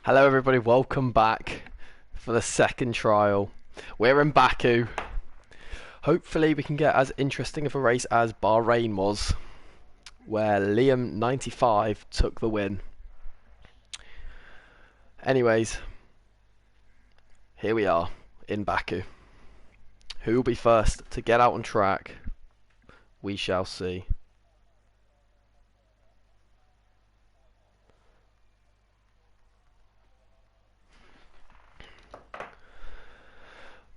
Hello everybody, welcome back for the second trial. We're in Baku. Hopefully we can get as interesting of a race as Bahrain was, where Liam 95 took the win. Anyways, here we are in Baku. Who will be first to get out on track? We shall see.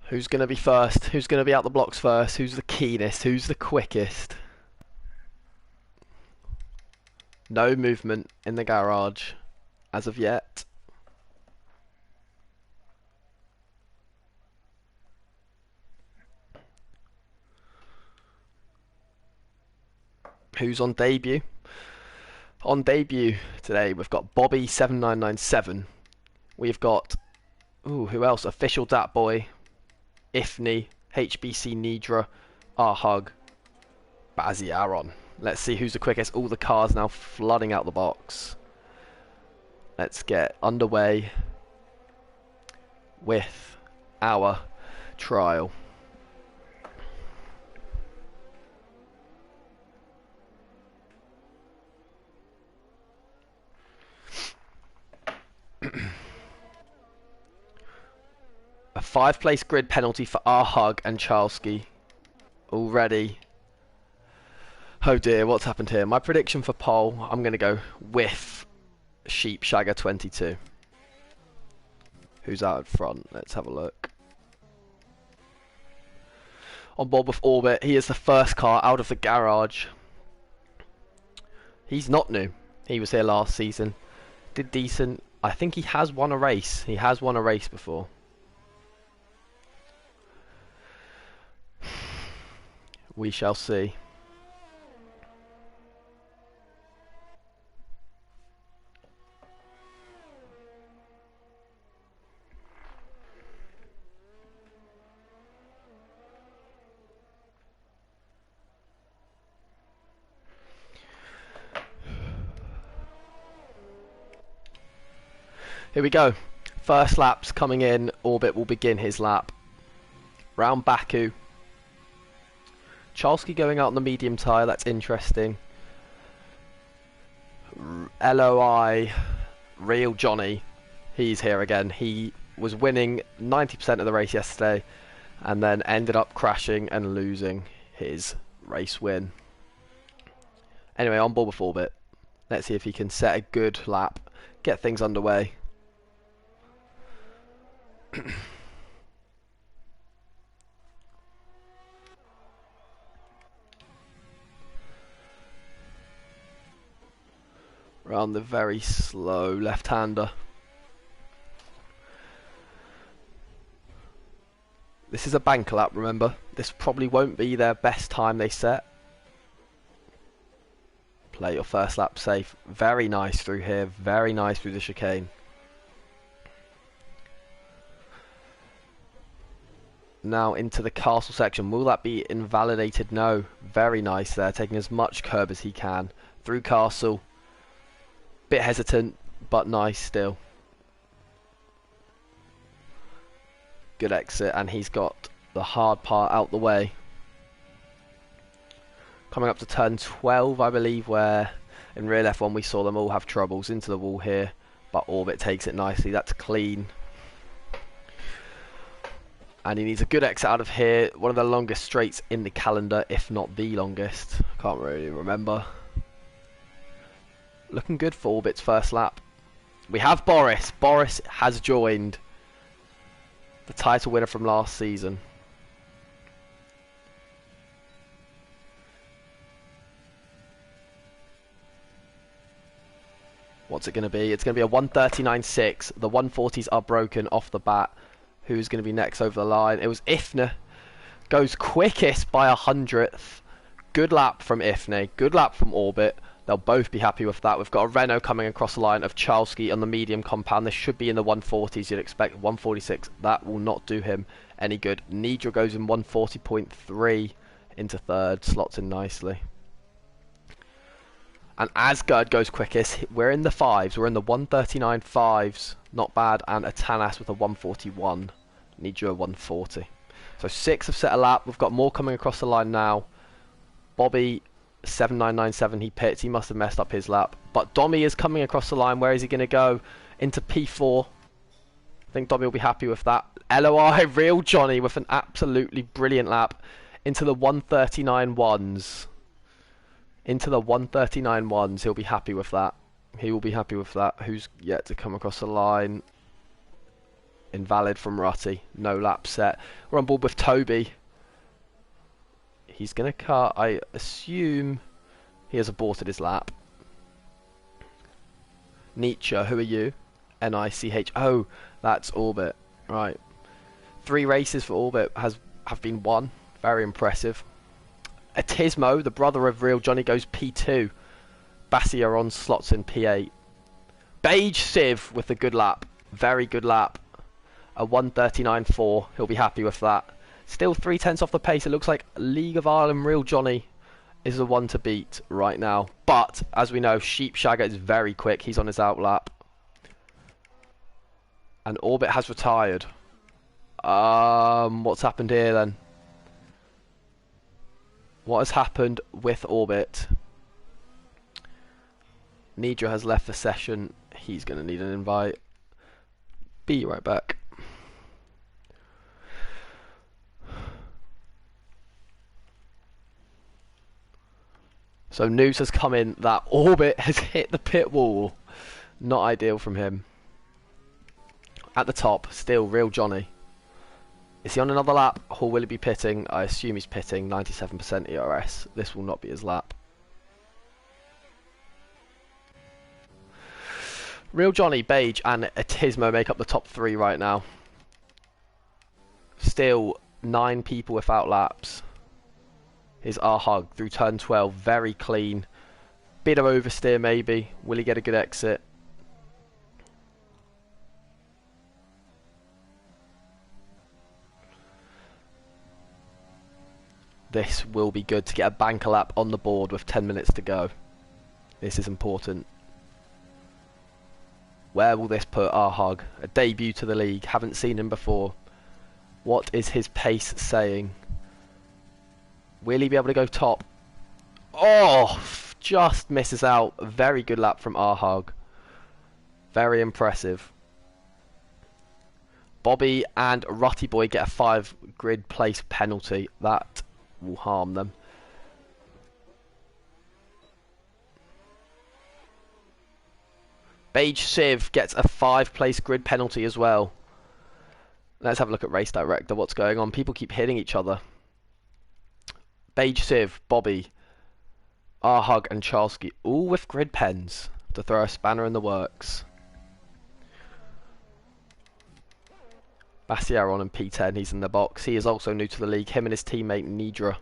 Who's going to be first? Who's going to be out the blocks first? Who's the keenest? Who's the quickest? No movement in the garage as of yet. Who's on debut? On debut today we've got Bobby 7997. We've got who else? Official Dat Boy, Ifni, HBC Nidra, Arhug, Bazzy Aaron. Let's see who's the quickest. All the cars now flooding out the box. Let's get underway with our trial. A 5-place grid penalty for Arhug and Charlesky already. Oh dear, what's happened here? My prediction for pole, I'm going to go with Sheep Shagger 22. Who's out in front? Let's have a look. On board with Orbit, he is the first car out of the garage. He's not new. He was here last season. Did decent. I think he has won a race. He has won a race before. We shall see. Here we go. First lap's coming in. Orbit will begin his lap. Round Baku. Charlesky going out on the medium tyre, that's interesting. LOI, Real Johnny, he's here again. He was winning 90% of the race yesterday and then ended up crashing and losing his race win. Anyway, on board with Orbit. Let's see if he can set a good lap, get things underway. Around the very slow left-hander. This is a banker lap, remember. This probably won't be their best time they set. Play your first lap safe. Very nice through here. Very nice through the chicane. Now into the castle section. Will that be invalidated? No. Very nice there. Taking as much curb as he can. Through castle. Bit hesitant, but nice still. Good exit, and he's got the hard part out the way. Coming up to turn 12, I believe, where in rear F1 we saw them all have troubles. Into the wall here, but Orbit takes it nicely. That's clean. And he needs a good exit out of here. One of the longest straights in the calendar, if not the longest. Can't really remember. Looking good for Orbit's first lap. We have Boris. Boris has joined. The title winner from last season. What's it going to be? It's going to be a 139.6. The 140s are broken off the bat. Who's going to be next over the line? It was Ifne. Goes quickest by 100th. Good lap from Ifne. Good lap from Orbit. They'll both be happy with that. We've got a Renault coming across the line of Chalski on the medium compound. This should be in the 140s. You'd expect 146. That will not do him any good. Nidra goes in 140.3 into third. Slots in nicely. And Asgard goes quickest. We're in the fives. We're in the 139.5s. Not bad. And Atanas with a 141. Nidra 140. So 6 have set a lap. We've got more coming across the line now. Bobby 7997, he pits. He must have messed up his lap. But Domi is coming across the line. Where is he going to go? Into P4. I think Domi will be happy with that. LOI, Real Johnny with an absolutely brilliant lap. Into the 139.1s. Into the 139.1s. He'll be happy with that. He will be happy with that. Who's yet to come across the line? Invalid from Rutty. No lap set. We're on board with Toby. He's going to cut. I assume he has aborted his lap. Nietzsche, who are you? N-I-C-H. Oh, that's Orbit. Right. 3 races for Orbit have been won. Very impressive. Atismo, the brother of Real Johnny, goes P2. Bassiaron slots in P8. Beige Civ with a good lap. Very good lap. A 139.4. He'll be happy with that. Still 3/10 off the pace. It looks like League of Ireland Real Johnny is the one to beat right now. But, as we know, Sheep Shagger is very quick. He's on his outlap. And Orbit has retired. What's happened here then? What has happened with Orbit? Nidra has left the session. He's going to need an invite. Be right back. So news has come in that Orbit has hit the pit wall. Not ideal from him. At the top, still Real Johnny. Is he on another lap, or will he be pitting? I assume he's pitting. 97% ERS. This will not be his lap. Real Johnny, Beige, and Atismo make up the top 3 right now. Still 9 people without laps. Here's our hug through turn 12. Very clean. Bit of oversteer maybe. Will he get a good exit? This will be good to get a banker lap on the board with 10 minutes to go. This is important. Where will this put our hug? A debut to the league. Haven't seen him before. What is his pace saying? Will he be able to go top? Oh, just misses out. Very good lap from Arhug. Very impressive. Bobby and Rutty Boy get a 5 grid place penalty. That will harm them. Beige Civ gets a 5 place grid penalty as well. Let's have a look at Race Director. What's going on? People keep hitting each other. Beige Civ, Bobby, Arhug and Charlesky all with grid pens to throw a spanner in the works. Bassiaron on P10, he's in the box. He is also new to the league. Him and his teammate Nidra.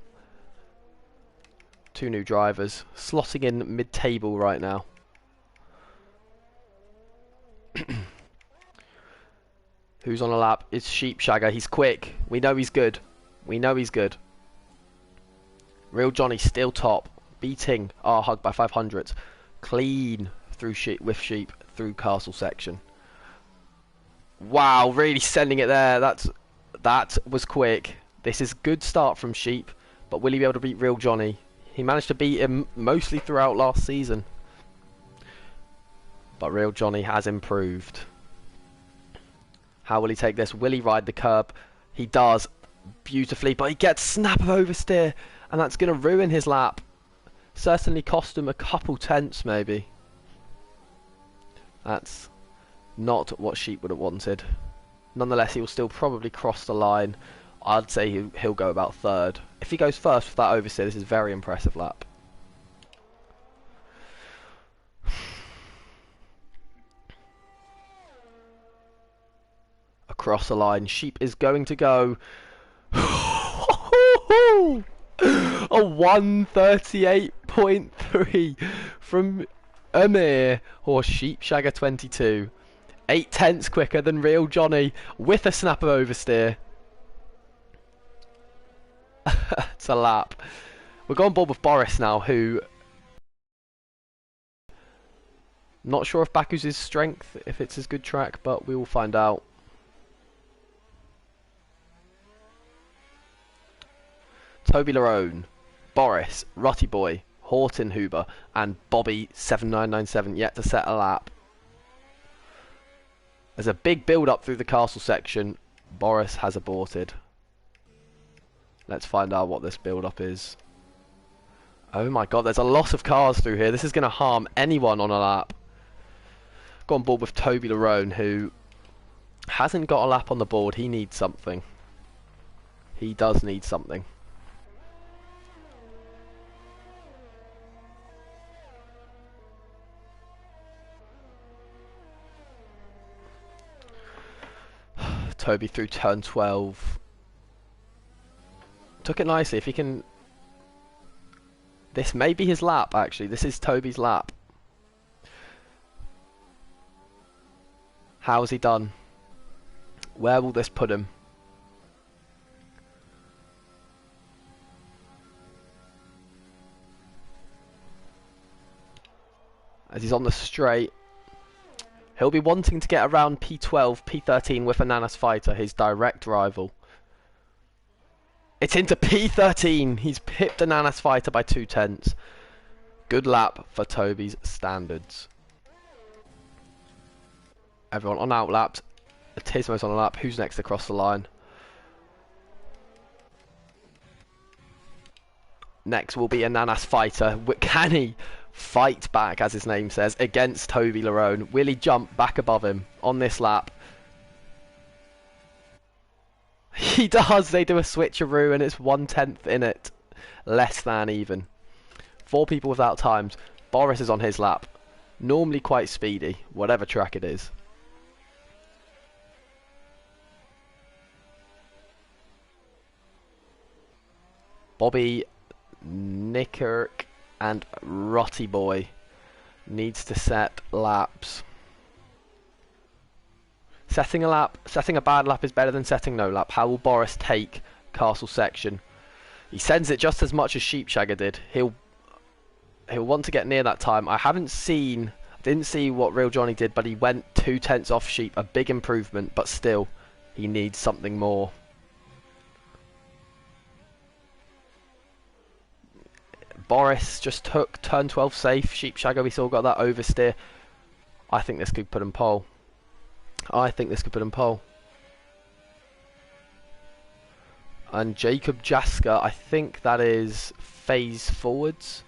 2 new drivers. Slotting in mid-table right now. Who's on a lap? It's Sheep Shagger. He's quick. We know he's good. We know he's good. Real Johnny still top. Beating Arhug by 500. Clean through with Sheep through castle section. Wow, really sending it there. That was quick. This is good start from Sheep, but will he be able to beat Real Johnny? He managed to beat him mostly throughout last season. But Real Johnny has improved. How will he take this? Will he ride the curb? He does beautifully, but he gets snap of oversteer, and that's going to ruin his lap. Certainly cost him a couple tenths maybe. That's not what Sheep would have wanted. Nonetheless, he will still probably cross the line. I'd say he'll go about 3rd. If he goes first with that oversteer, this is a very impressive lap. across the line. Sheep is going to go. A 138.3 from Amir or Sheepshagger 22. 8/10 quicker than Real Johnny with a snap of oversteer. It's a lap. We're going board with Boris now, who... Not sure if Baku's his strength, if it's his good track, but we will find out. Toby Larone, Boris, Rotty Boy, Horton Huber, and Bobby 7997 yet to set a lap. There's a big build up through the castle section. Boris has aborted. Let's find out what this build up is. Oh my god, there's a lot of cars through here. This is going to harm anyone on a lap. Go on board with Toby Larone, who hasn't got a lap on the board. He needs something. He does need something. Toby through turn 12. Took it nicely. If he can... This may be his lap, actually. This is Toby's lap. How's he done? Where will this put him? As he's on the straight, he'll be wanting to get around P12, P13 with Ananas Fighter, his direct rival. It's into P13. He's pipped Ananas Fighter by 2/10. Good lap for Toby's standards. Everyone on outlaps. Atismo's on a lap. Who's next across the line? Next will be Ananas Fighter. Can he fight back, as his name says, against Toby Larone? Will he jump back above him on this lap? He does. They do a switcheroo and it's 1/10 in it. Less than even. 4 people without times. Boris is on his lap. Normally quite speedy, whatever track it is. Bobby, Nickirk and Rotty Boy needs to set laps. Setting a bad lap is better than setting no lap. How will Boris take castle section? He sends it just as much as Sheepshagger did. He'll want to get near that time. Didn't see what Real Johnny did, but he went 2/10 off Sheep. A big improvement, but still, he needs something more. Boris just took turn 12 safe. Sheepshagger, we still got that oversteer. I think this could put him pole. And Jacob Jaska, I think that is phase forwards,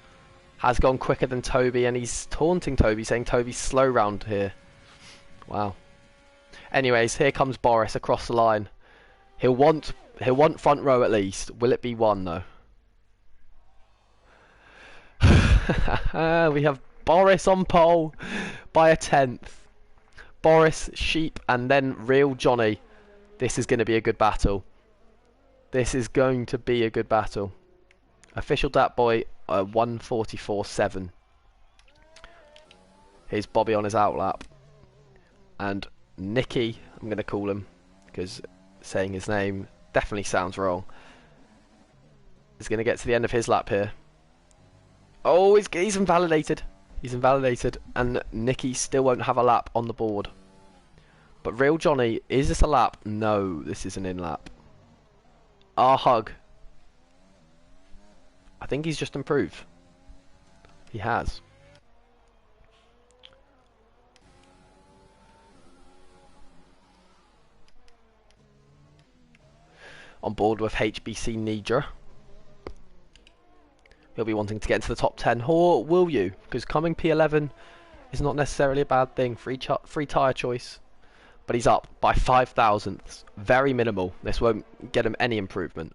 has gone quicker than Toby, and he's taunting Toby, saying Toby's slow round here. Wow. Anyways, here comes Boris across the line. He'll want front row at least. Will it be 1 though? We have Boris on pole by a 10th. Boris, Sheep, and then Real Johnny. This is going to be a good battle. Official Dat Boy, 144.7. Here's Bobby on his outlap. And Nicky, I'm going to call him, because saying his name definitely sounds wrong, is going to get to the end of his lap here. Oh, he's invalidated. And Nicky still won't have a lap on the board. But Real Johnny, is this a lap? No, this is an in lap. Our hug. I think he's just improved. He has. On board with HBC Nidra. He'll be wanting to get into the top 10, or will you? Because coming P11 is not necessarily a bad thing. Free tyre choice. But he's up by 5 thousandths. Very minimal. This won't get him any improvement.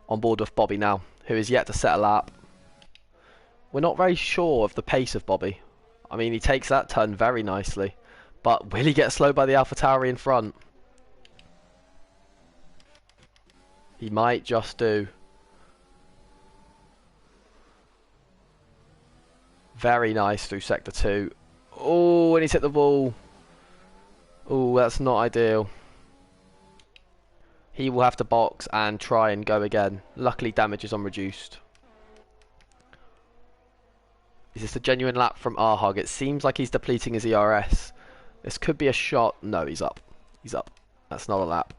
On board with Bobby now, who is yet to set a lap. We're not very sure of the pace of Bobby. I mean, he takes that turn very nicely. But will he get slowed by the AlphaTauri in front? He might just do. Very nice through Sector 2. Oh, and he's hit the wall. Oh, that's not ideal. He will have to box and try and go again. Luckily, damage is unreduced. Is this a genuine lap from Arhug? It seems like he's depleting his ERS. This could be a shot. No, he's up. He's up. That's not a lap.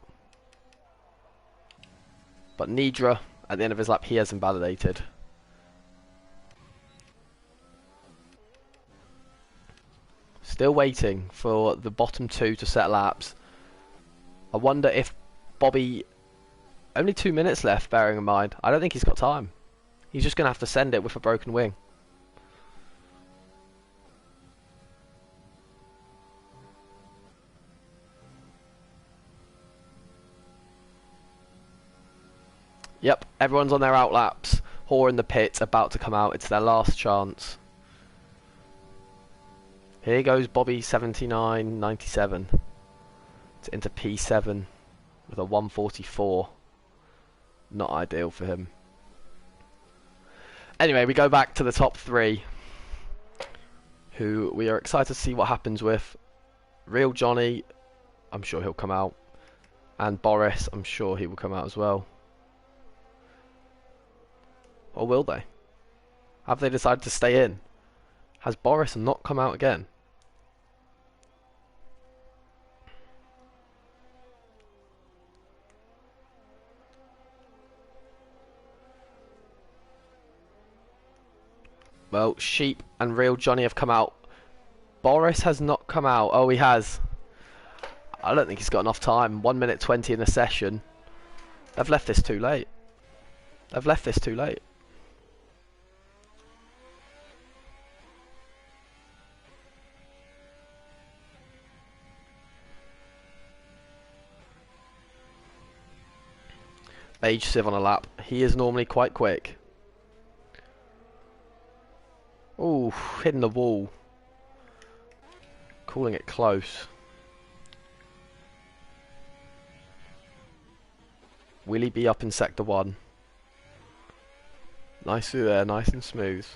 But Nidra, at the end of his lap, he has invalidated. Still waiting for the bottom two to set laps. I wonder if Bobby... Only 2 minutes left, bearing in mind. I don't think he's got time. He's just going to have to send it with a broken wing. Yep, everyone's on their out laps. Hoare in the pits, about to come out. It's their last chance. Here goes Bobby 79.97. It's into P7 with a 144. Not ideal for him. Anyway, we go back to the top three, who we are excited to see what happens with. Real Johnny, I'm sure he'll come out. And Boris, I'm sure he will come out as well. Or will they? Have they decided to stay in? Has Boris not come out again? Well, Sheep and Real Johnny have come out. Boris has not come out. Oh, he has. I don't think he's got enough time. 1 minute 20 in the session. They've left this too late. They've left this too late. Beige Civ on a lap. He is normally quite quick. Ooh, hitting the wall. Calling it close. Will he be up in Sector 1? Nice through there, nice and smooth.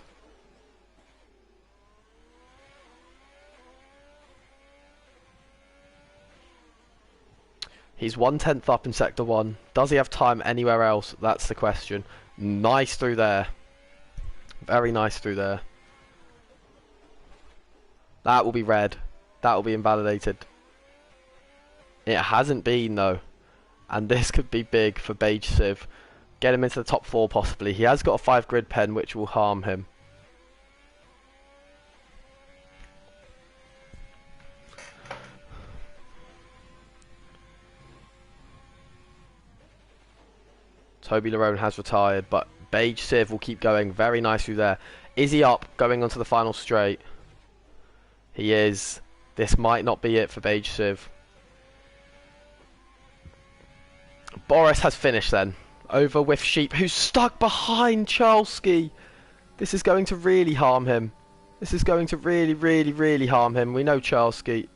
He's 1/10 up in Sector 1. Does he have time anywhere else? That's the question. Nice through there. Very nice through there. That will be red. That will be invalidated. It hasn't been though. And this could be big for Beige Civ. Get him into the top 4 possibly. He has got a 5 grid pen which will harm him. Toby Larone has retired, but Beige Civ will keep going. Very nice through there. Is he up going onto the final straight? He is. This might not be it for Beige Civ. Boris has finished then. Over with Sheep, who's stuck behind Charlesky. This is going to really harm him. This is going to really harm him. We know Charlesky.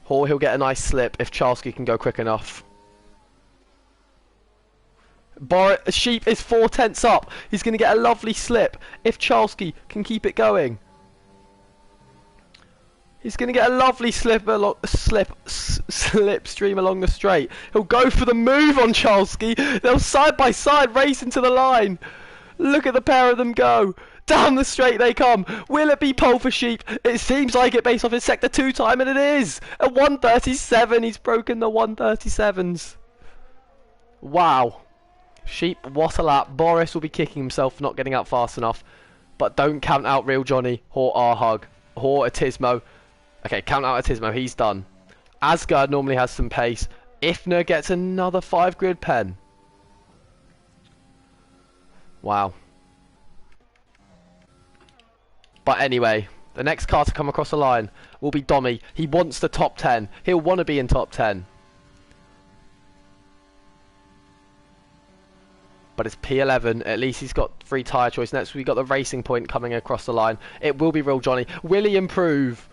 Or he'll get a nice slip if Charlesky can go quick enough. Sheep is 4/10 up. He's going to get a lovely slip if Charlesky can keep it going. He's going to get a lovely slipstream along the straight. He'll go for the move on Charlesky. They'll side by side race into the line. Look at the pair of them go. Down the straight they come. Will it be pole for Sheep? It seems like it based off his Sector 2 time, and it is. At 1:37, he's broken the 1:37s. Wow. Sheep, what a lap. Boris will be kicking himself for not getting out fast enough. But don't count out Real Johnny or Arhug or Atismo. Okay, count out Atismo. He's done. Asgard normally has some pace. Ifner gets another 5 grid pen. Wow. But anyway, the next car to come across the line will be Dommy. He wants the top 10. He'll want to be in top 10. but it's P11. At least he's got free tyre choice. Next, we've got the Racing Point coming across the line. It will be Real Johnny. Will he improve?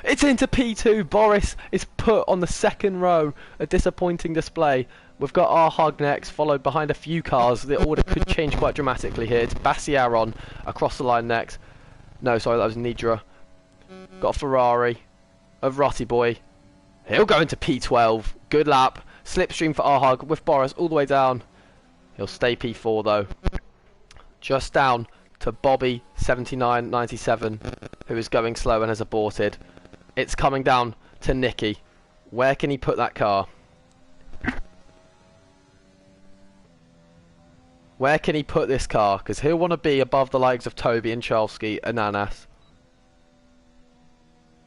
It's into P2. Boris is put on the second row. A disappointing display. We've got our Hug next, followed behind a few cars. The order could change quite dramatically here. It's Bassiaron across the line next. No, sorry, that was Nidra. Got a Ferrari. A Rotty boy. He'll go into P12. Good lap. Slipstream for our Hug with Boris all the way down. He'll stay P4 though. Just down to Bobby 7997, who is going slow and has aborted. It's coming down to Nicky. Where can he put that car? Where can he put this car? Because he'll want to be above the likes of Toby and Chalsky and Nanas.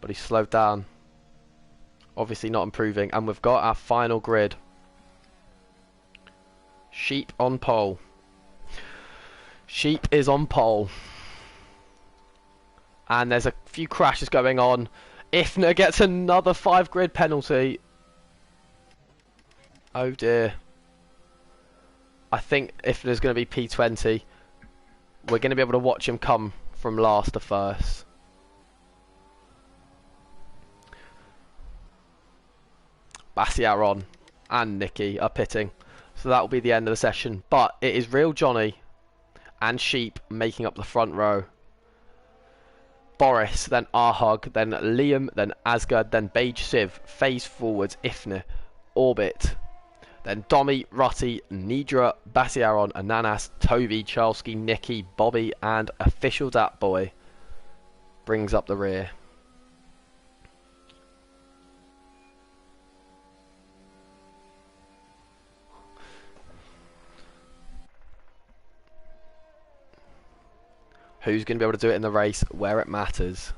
But he's slowed down. Obviously not improving. And we've got our final grid. Sheep on pole. Sheep is on pole. And there's a few crashes going on. Ifner gets another 5 grid penalty. Oh dear. I think Ifner's going to be P20. We're going to be able to watch him come from last to first. Bassiaron and Nicky are pitting. So that will be the end of the session. But it is Real Johnny and Sheep making up the front row. Boris, then Arhug, then Liam, then Asgard, then Beige Civ, Phase Forwards, Ifner, Orbit, then Domi, Rutty, Nidra, Bassiaron, Ananas, Toby, Chalsky, Nicky, Bobby, and Official Dat Boy brings up the rear. Who's going to be able to do it in the race where it matters?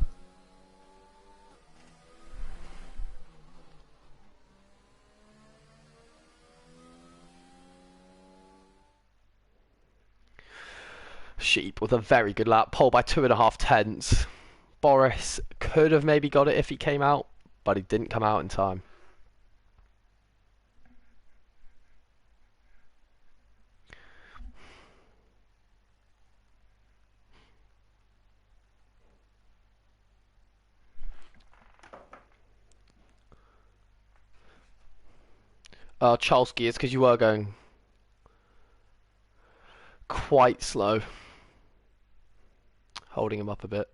Sheep with a very good lap, pole by 2.5 tenths. Boris could have maybe got it if he came out, but he didn't come out in time. Chalsky, it's because you were going quite slow. Holding him up a bit.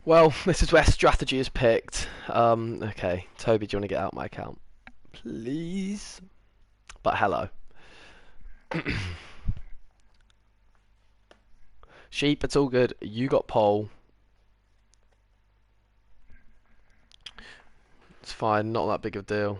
Well, this is where strategy is picked. Okay, Toby, do you want to get out my account? Please. But hello. Sheep, it's all good. You got pole. It's fine, not that big of a deal.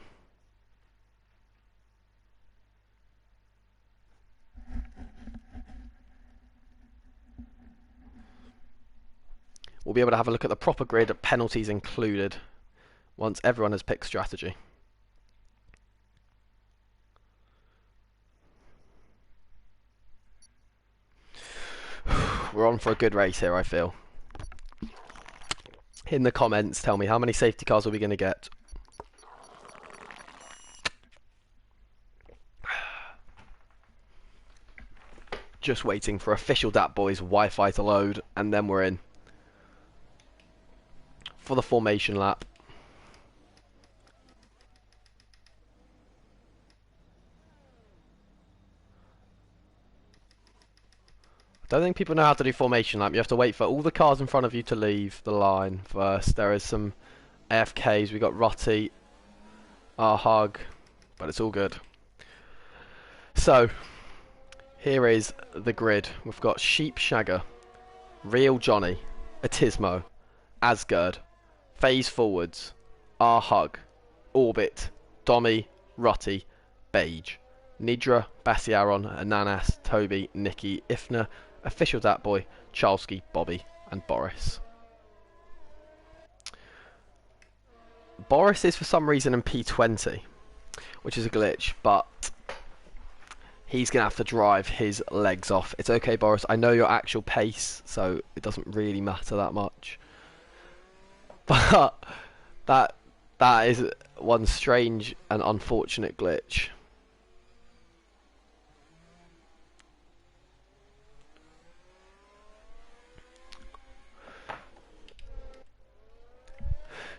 We'll be able to have a look at the proper grid, penalties included, once everyone has picked strategy. We're on for a good race here, I feel. In the comments, tell me how many safety cars are we going to get? Just waiting for Official Dat Boy's Wi-Fi to load, and then we're in for the formation lap. I don't think people know how to do formation lap. You have to wait for all the cars in front of you to leave the line first. There is some AFKs. We got Rotty, our Hug, but it's all good. So here is the grid. We've got Sheep Shagger, Real Johnny, Atismo, Asgard, Phase Forwards, our Hug, Orbit, Domi, Rutty, Beige, Nidra, Bassiaron, Ananas, Toby, Nicky, Ifner, Official Dat Boy, Chalsky, Bobby, and Boris. Boris is for some reason in P20, which is a glitch, but He's going to have to drive his legs off. It's okay, Boris. I know your actual pace, so it doesn't really matter that much. But that is one strange and unfortunate glitch.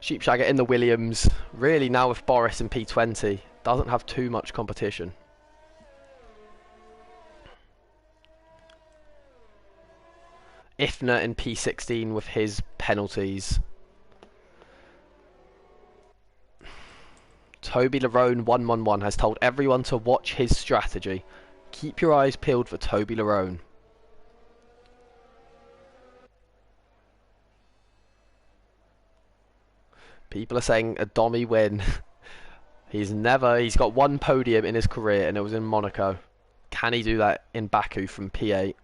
Sheepshagger in the Williams. Really now with Boris in P20. Doesn't have too much competition. Ifna in P16 with his penalties. Toby Larone 111 has told everyone to watch his strategy. Keep your eyes peeled for Toby Larone. People are saying a Dommy win. He's got one podium in his career and it was in Monaco. Can he do that in Baku from P8?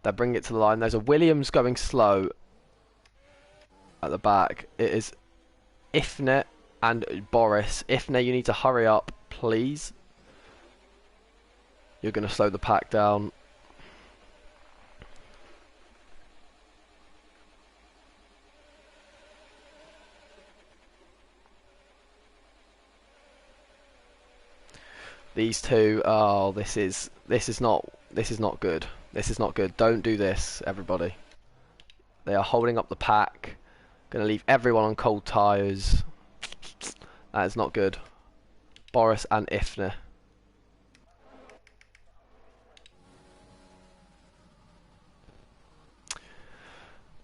They bring it to the line. There's a Williams going slow at the back. It is Ifne and Boris. Ifne, you need to hurry up, please. You're going to slow the pack down. These two, oh, this is not good. This is not good. Don't do this, everybody. They are holding up the pack. Going to leave everyone on cold tyres. That is not good. Boris and Ifne.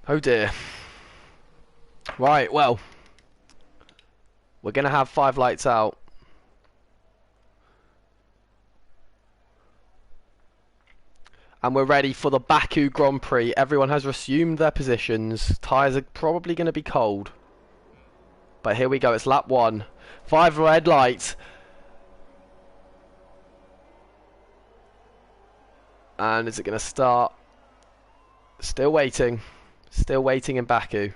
Oh dear. Right, well. We're going to have 5 lights out. And we're ready for the Baku Grand Prix. Everyone has resumed their positions. Tyres are probably going to be cold. But here we go. It's lap 1. 5 red lights. And is it going to start? Still waiting. Still waiting in Baku.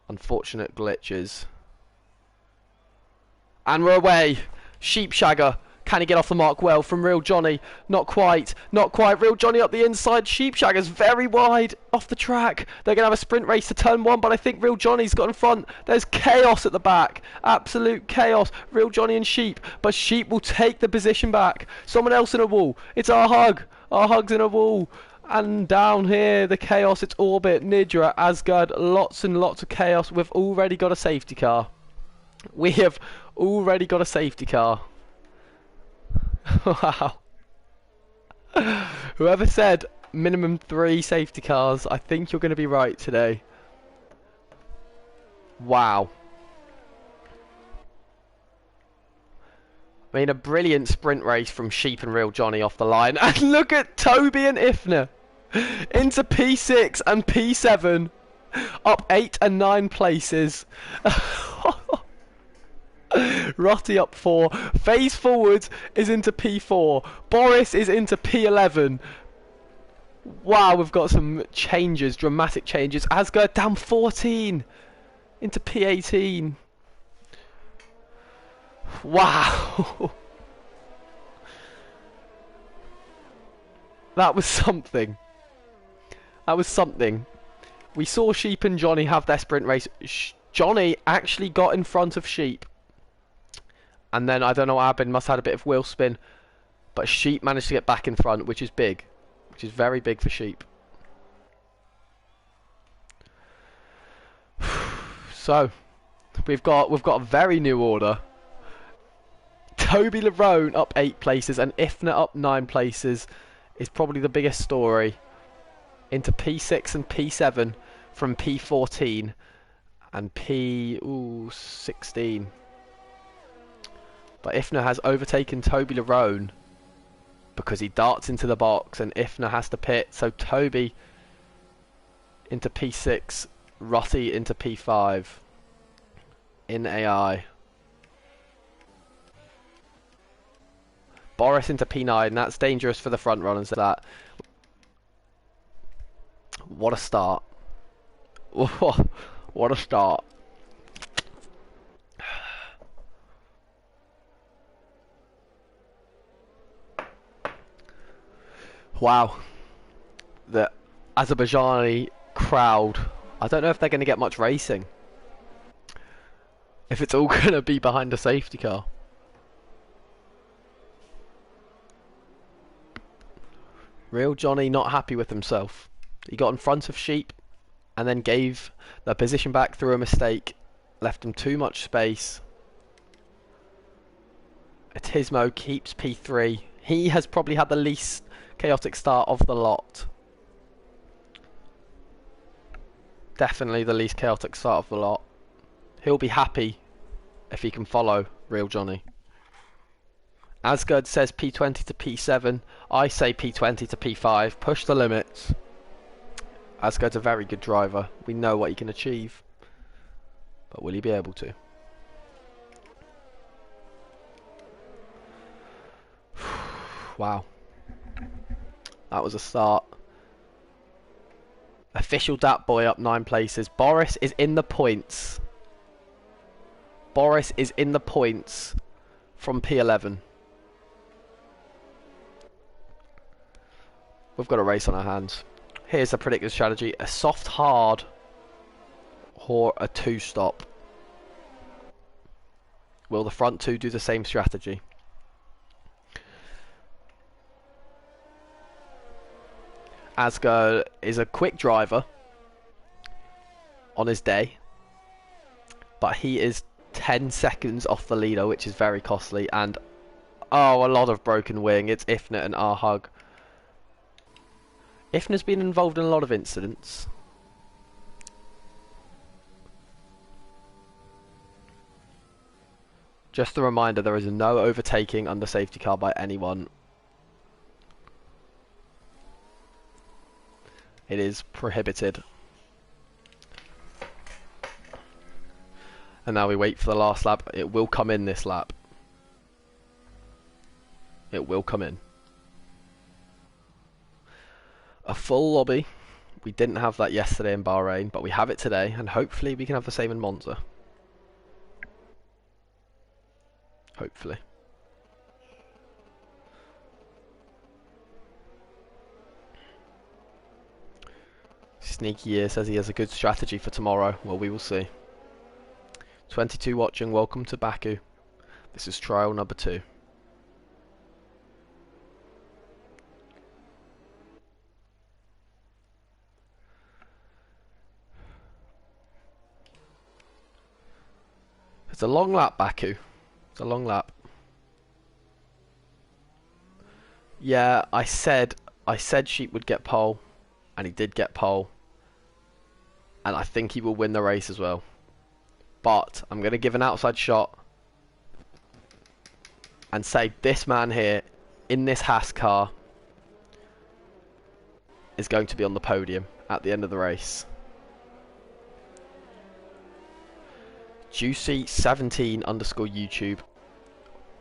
Unfortunate glitches. And we're away. Sheepshagger. Can he get off the mark well from Real Johnny? Not quite. Not quite. Real Johnny up the inside. Sheepshagger's very wide off the track. They're going to have a sprint race to turn 1, but I think Real Johnny's got in front. There's chaos at the back. Absolute chaos. Real Johnny and Sheep. But Sheep will take the position back. Someone else in a wall. It's our Hug. Our Hug's in a wall. And down here, the chaos. It's Orbit, Nidra, Asgard. Lots and lots of chaos. We've already got a safety car. We have already got a safety car. Wow. Whoever said minimum 3 safety cars, I think you're going to be right today. Wow. I mean, a brilliant sprint race from Sheep and Real Johnny off the line. And look at Toby and Ifna into P6 and P7. Up 8 and 9 places. Rotty up 4. Phase forward is into P4. Boris is into P11. Wow, we've got some changes, dramatic changes. Asgard down 14 into P18. Wow. That was something. That was something. We saw Sheep and Johnny have their sprint race. Johnny actually got in front of Sheep. And then, I don't know what happened, must have had a bit of wheel spin. But Sheep managed to get back in front, which is big. Which is very big for Sheep. So, we've got a very new order. Toby Larone up 8 places and Ifna up 9 places is probably the biggest story. Into P6 and P7 from P14 and P16. But Ifna has overtaken Toby Larone because he darts into the box and Ifna has to pit. So Toby into P6, Rotty into P5 in AI. Boris into P9, that's dangerous for the front runners. That. What a start. What a start. Wow. The Azerbaijani crowd. I don't know if they're going to get much racing. If it's all going to be behind a safety car. Real Johnny not happy with himself. He got in front of Sheep and then gave the position back through a mistake. Left him too much space. Atismo keeps P3. He has probably had the least chaotic start of the lot. Definitely the least chaotic start of the lot. He'll be happy if he can follow Real Johnny. Asgard says P20 to P7. I say P20 to P5. Push the limits. Asgard's a very good driver. We know what he can achieve. But will he be able to? Wow. That was a start. Official Dat Boy up 9 places. Boris is in the points. Boris is in the points from P11. We've got a race on our hands. Here's the predicted strategy. A soft hard or a 2-stop. Will the front two do the same strategy? Asger is a quick driver on his day, but he is 10 seconds off the leader, which is very costly, and oh, a lot of broken wing. It's Ifnit and Arhug. Ifnit's been involved in a lot of incidents. Just a reminder, there is no overtaking under safety car by anyone. It is prohibited. And now we wait for the last lap. It will come in this lap. It will come in. A full lobby. We didn't have that yesterday in Bahrain, but we have it today, and hopefully we can have the same in Monza. Hopefully. Sneaky Ear says he has a good strategy for tomorrow. Well, we will see. 22 watching, welcome to Baku. This is trial number 2. It's a long lap, Baku. It's a long lap. Yeah, I said Sheep would get pole, and he did get pole. And I think he will win the race as well. But I'm going to give an outside shot and say this man here in this Haas car is going to be on the podium at the end of the race. Juicy17 _ YouTube,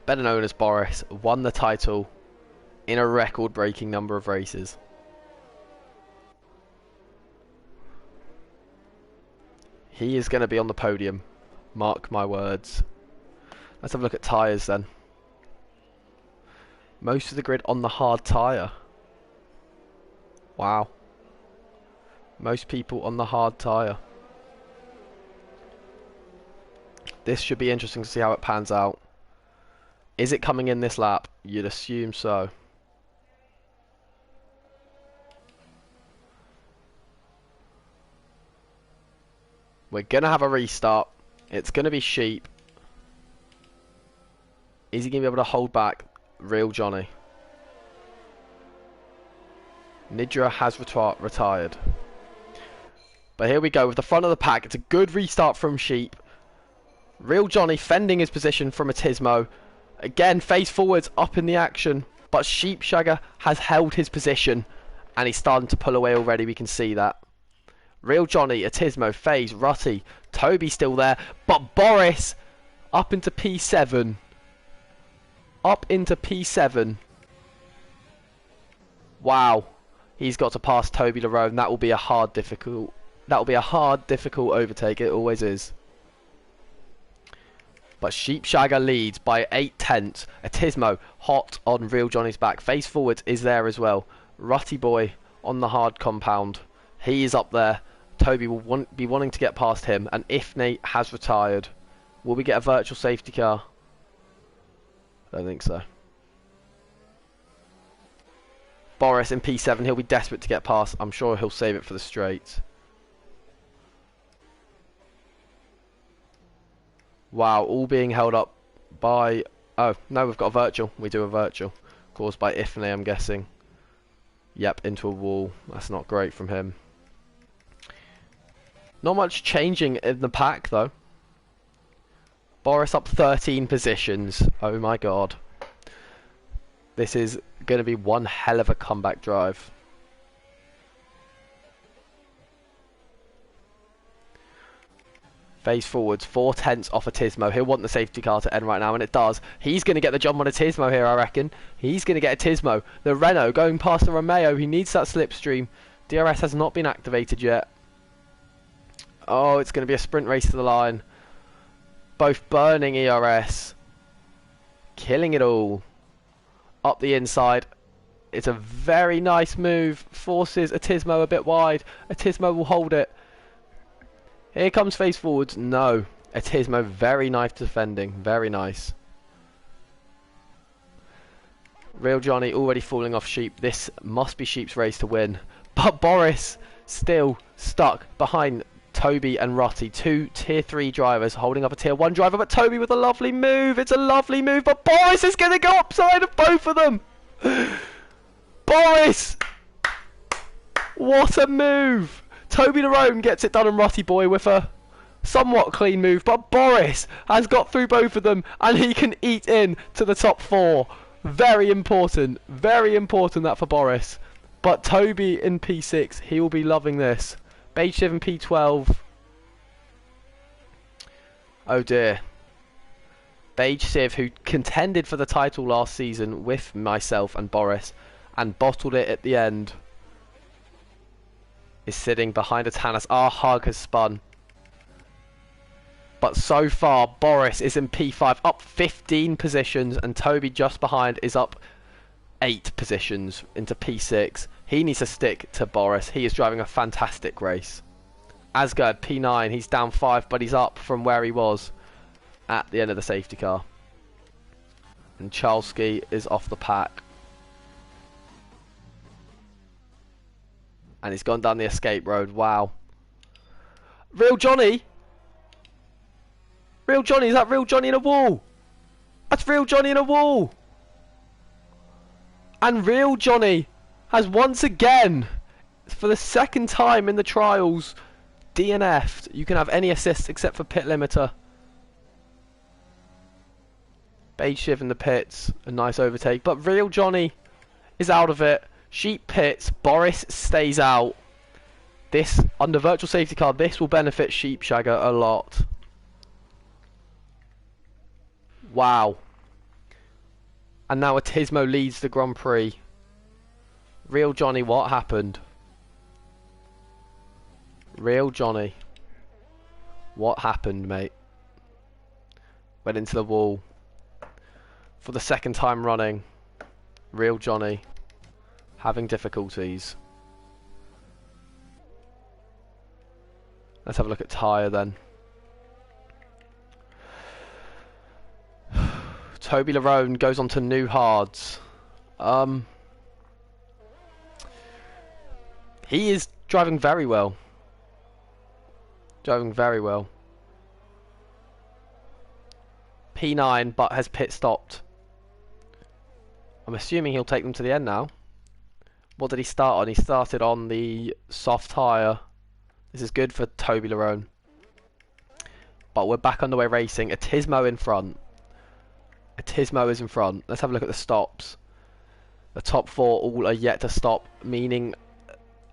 better known as Boris, won the title in a record-breaking number of races. He is going to be on the podium. Mark my words. Let's have a look at tyres then. Most of the grid on the hard tyre. Wow. Most people on the hard tyre. This should be interesting to see how it pans out. Is it coming in this lap? You'd assume so. We're going to have a restart. It's going to be Sheep. Is he going to be able to hold back Real Johnny? Nidra has retired. But here we go with the front of the pack. It's a good restart from Sheep. Real Johnny fending his position from Atismo. Again, face forwards up in the action. But Sheepshagger has held his position. And he's starting to pull away already. We can see that. Real Johnny, Atismo, FaZe, Rutty. Toby still there. But Boris up into P7. Up into P7. Wow. He's got to pass Toby Larone. That will be a hard, difficult overtake. It always is. But Sheepshagger leads by 8/10. Atismo hot on Real Johnny's back. Face forwards is there as well. Rutty boy on the hard compound. He is up there. Toby will be wanting to get past him, and Ifnate has retired. Will we get a virtual safety car? I don't think so. Boris in P7, he'll be desperate to get past. I'm sure he'll save it for the straight. Wow, all being held up by... Oh, no, we've got a virtual. We do a virtual. Caused by Ifnate, I'm guessing. Yep, into a wall. That's not great from him. Not much changing in the pack, though. Boris up 13 positions. Oh my god. This is going to be one hell of a comeback drive. Phase forwards, 4/10 off a Tismo. He'll want the safety car to end right now, and it does. He's going to get the jump on a Tismo here, I reckon. He's going to get a Tismo. The Renault going past the Romeo. He needs that slipstream. DRS has not been activated yet. Oh, it's going to be a sprint race to the line. Both burning ERS. Killing it all. Up the inside. It's a very nice move. Forces a Tismo a bit wide. A Tismo will hold it. Here comes face forwards. No. A Tismo very nice defending. Very nice. Real Johnny already falling off Sheep. This must be Sheep's race to win. But Boris still stuck behind Toby and Rutty. Two tier 3 drivers holding up a tier 1 driver. But Toby with a lovely move. It's a lovely move. But Boris is going to go upside of both of them. Boris! What a move! Toby Larone gets it done on Rutty Boy with a somewhat clean move, but Boris has got through both of them and he can eat in to the top 4. Very important that for Boris. But Toby in P6, he will be loving this. Beige in P12. Oh dear. Beige Civ, who contended for the title last season with myself and Boris and bottled it at the end, is sitting behind a Tanis. Our hug has spun. But so far, Boris is in P5, up 15 positions, and Toby just behind is up 8 positions into P6. He needs to stick to Boris. He is driving a fantastic race. Asgard, P9, he's down 5, but he's up from where he was at the end of the safety car. And Chalski is off the pack. And he's gone down the escape road. Wow. Real Johnny? Real Johnny? Is that Real Johnny in a wall? That's Real Johnny in a wall. And Real Johnny has once again, for the second time in the trials, DNF'd. You can have any assists except for pit limiter. Beige Shiv in the pits. A nice overtake. But Real Johnny is out of it. Sheep pits, Boris stays out. This, under virtual safety car, this will benefit Sheep Shagger a lot. Wow. And now a Tismo leads the Grand Prix. Real Johnny, what happened? Real Johnny. What happened, mate? Went into the wall. For the second time running. Real Johnny. Having difficulties. Let's have a look at tyre then. Toby Larone goes on to new hards. He is driving very well. Driving very well. P9, but has pit stopped. I'm assuming he'll take them to the end now. What did he start on? He started on the soft tyre. This is good for Toby Larone. But we're back underway racing. A Tismo in front. A Tismo is in front. Let's have a look at the stops. The top 4 all are yet to stop, meaning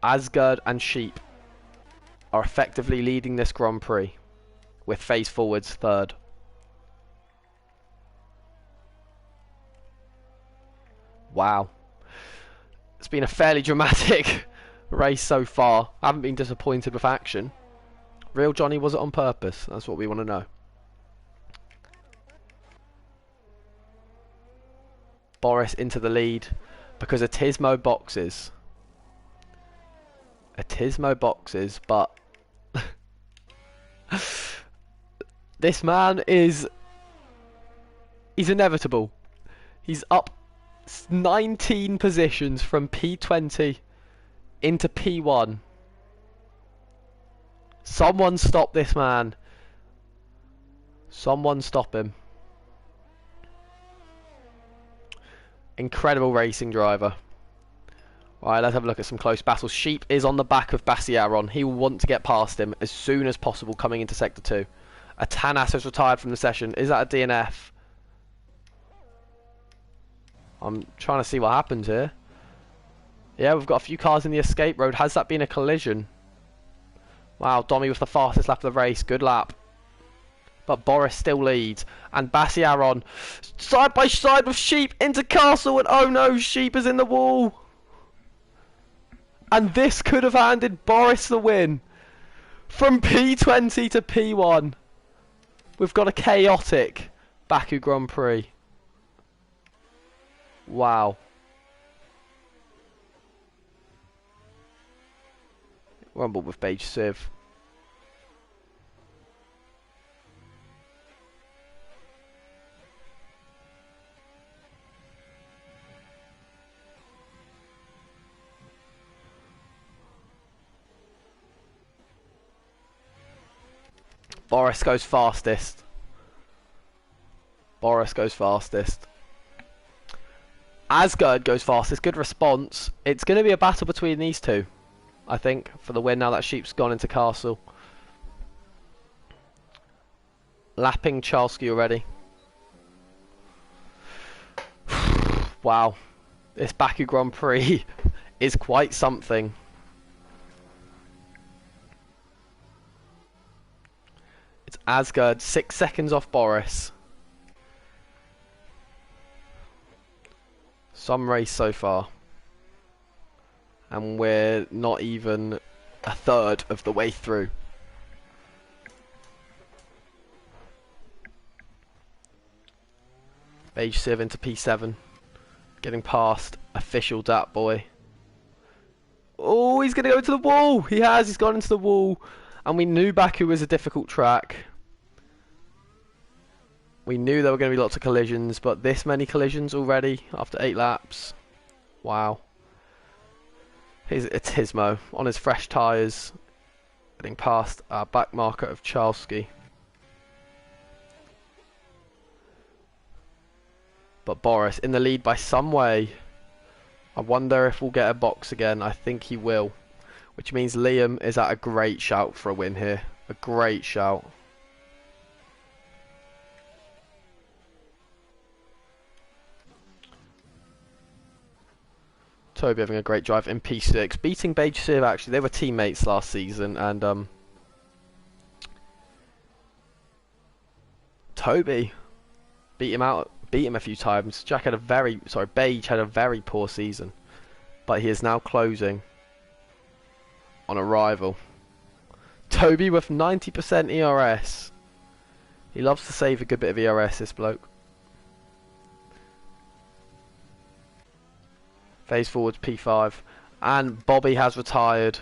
Asgard and Sheep are effectively leading this Grand Prix, with face forwards third. Wow. It's been a fairly dramatic race so far. I haven't been disappointed with action. Real Johnny, was it on purpose? That's what we want to know. Boris into the lead because a Tismo boxes. a Tismo boxes, but this man is... he's inevitable. He's up 19 positions from P20 into P1. Someone stop this man. Someone stop him. Incredible racing driver. Alright, let's have a look at some close battles. Sheep is on the back of Bassiaron. He will want to get past him as soon as possible coming into Sector 2. Atanas has retired from the session. Is that a DNF? I'm trying to see what happens here. Yeah, we've got a few cars in the escape road. Has that been a collision? Wow, Domi with the fastest lap of the race. Good lap. But Boris still leads. And Bassiaron side by side with Sheep into Castle. And oh no, Sheep is in the wall. And this could have handed Boris the win. From P20 to P1. We've got a chaotic Baku Grand Prix. Wow. Rumble with Beige Civ. Boris goes fastest. Boris goes fastest. Asgard goes fastest. Good response. It's going to be a battle between these two, I think, for the win now that Sheep's gone into Castle. Lapping Charlesky already. Wow. This Baku Grand Prix is quite something. It's Asgard, 6 seconds off Boris. Some race so far. And we're not even a third of the way through. Beige Civ into P7. Getting past official Dat Boy. Oh, he's going to go into the wall. He has. He's gone into the wall. And we knew Baku was a difficult track. We knew there were going to be lots of collisions, but this many collisions already after 8 laps. Wow. Here's a Tismo on his fresh tyres. Getting past our back marker of Charlesky. But Boris in the lead by some way. I wonder if we'll get a box again. I think he will. Which means Liam is at a great shout for a win here. A great shout. Toby having a great drive in P6. Beating Beige Civ actually. They were teammates last season. And Toby beat him a few times. Beige had a very poor season. But he is now closing on a rival. Toby with 90% ERS. He loves to save a good bit of ERS, this bloke. Phase forwards P5. And Bobby has retired.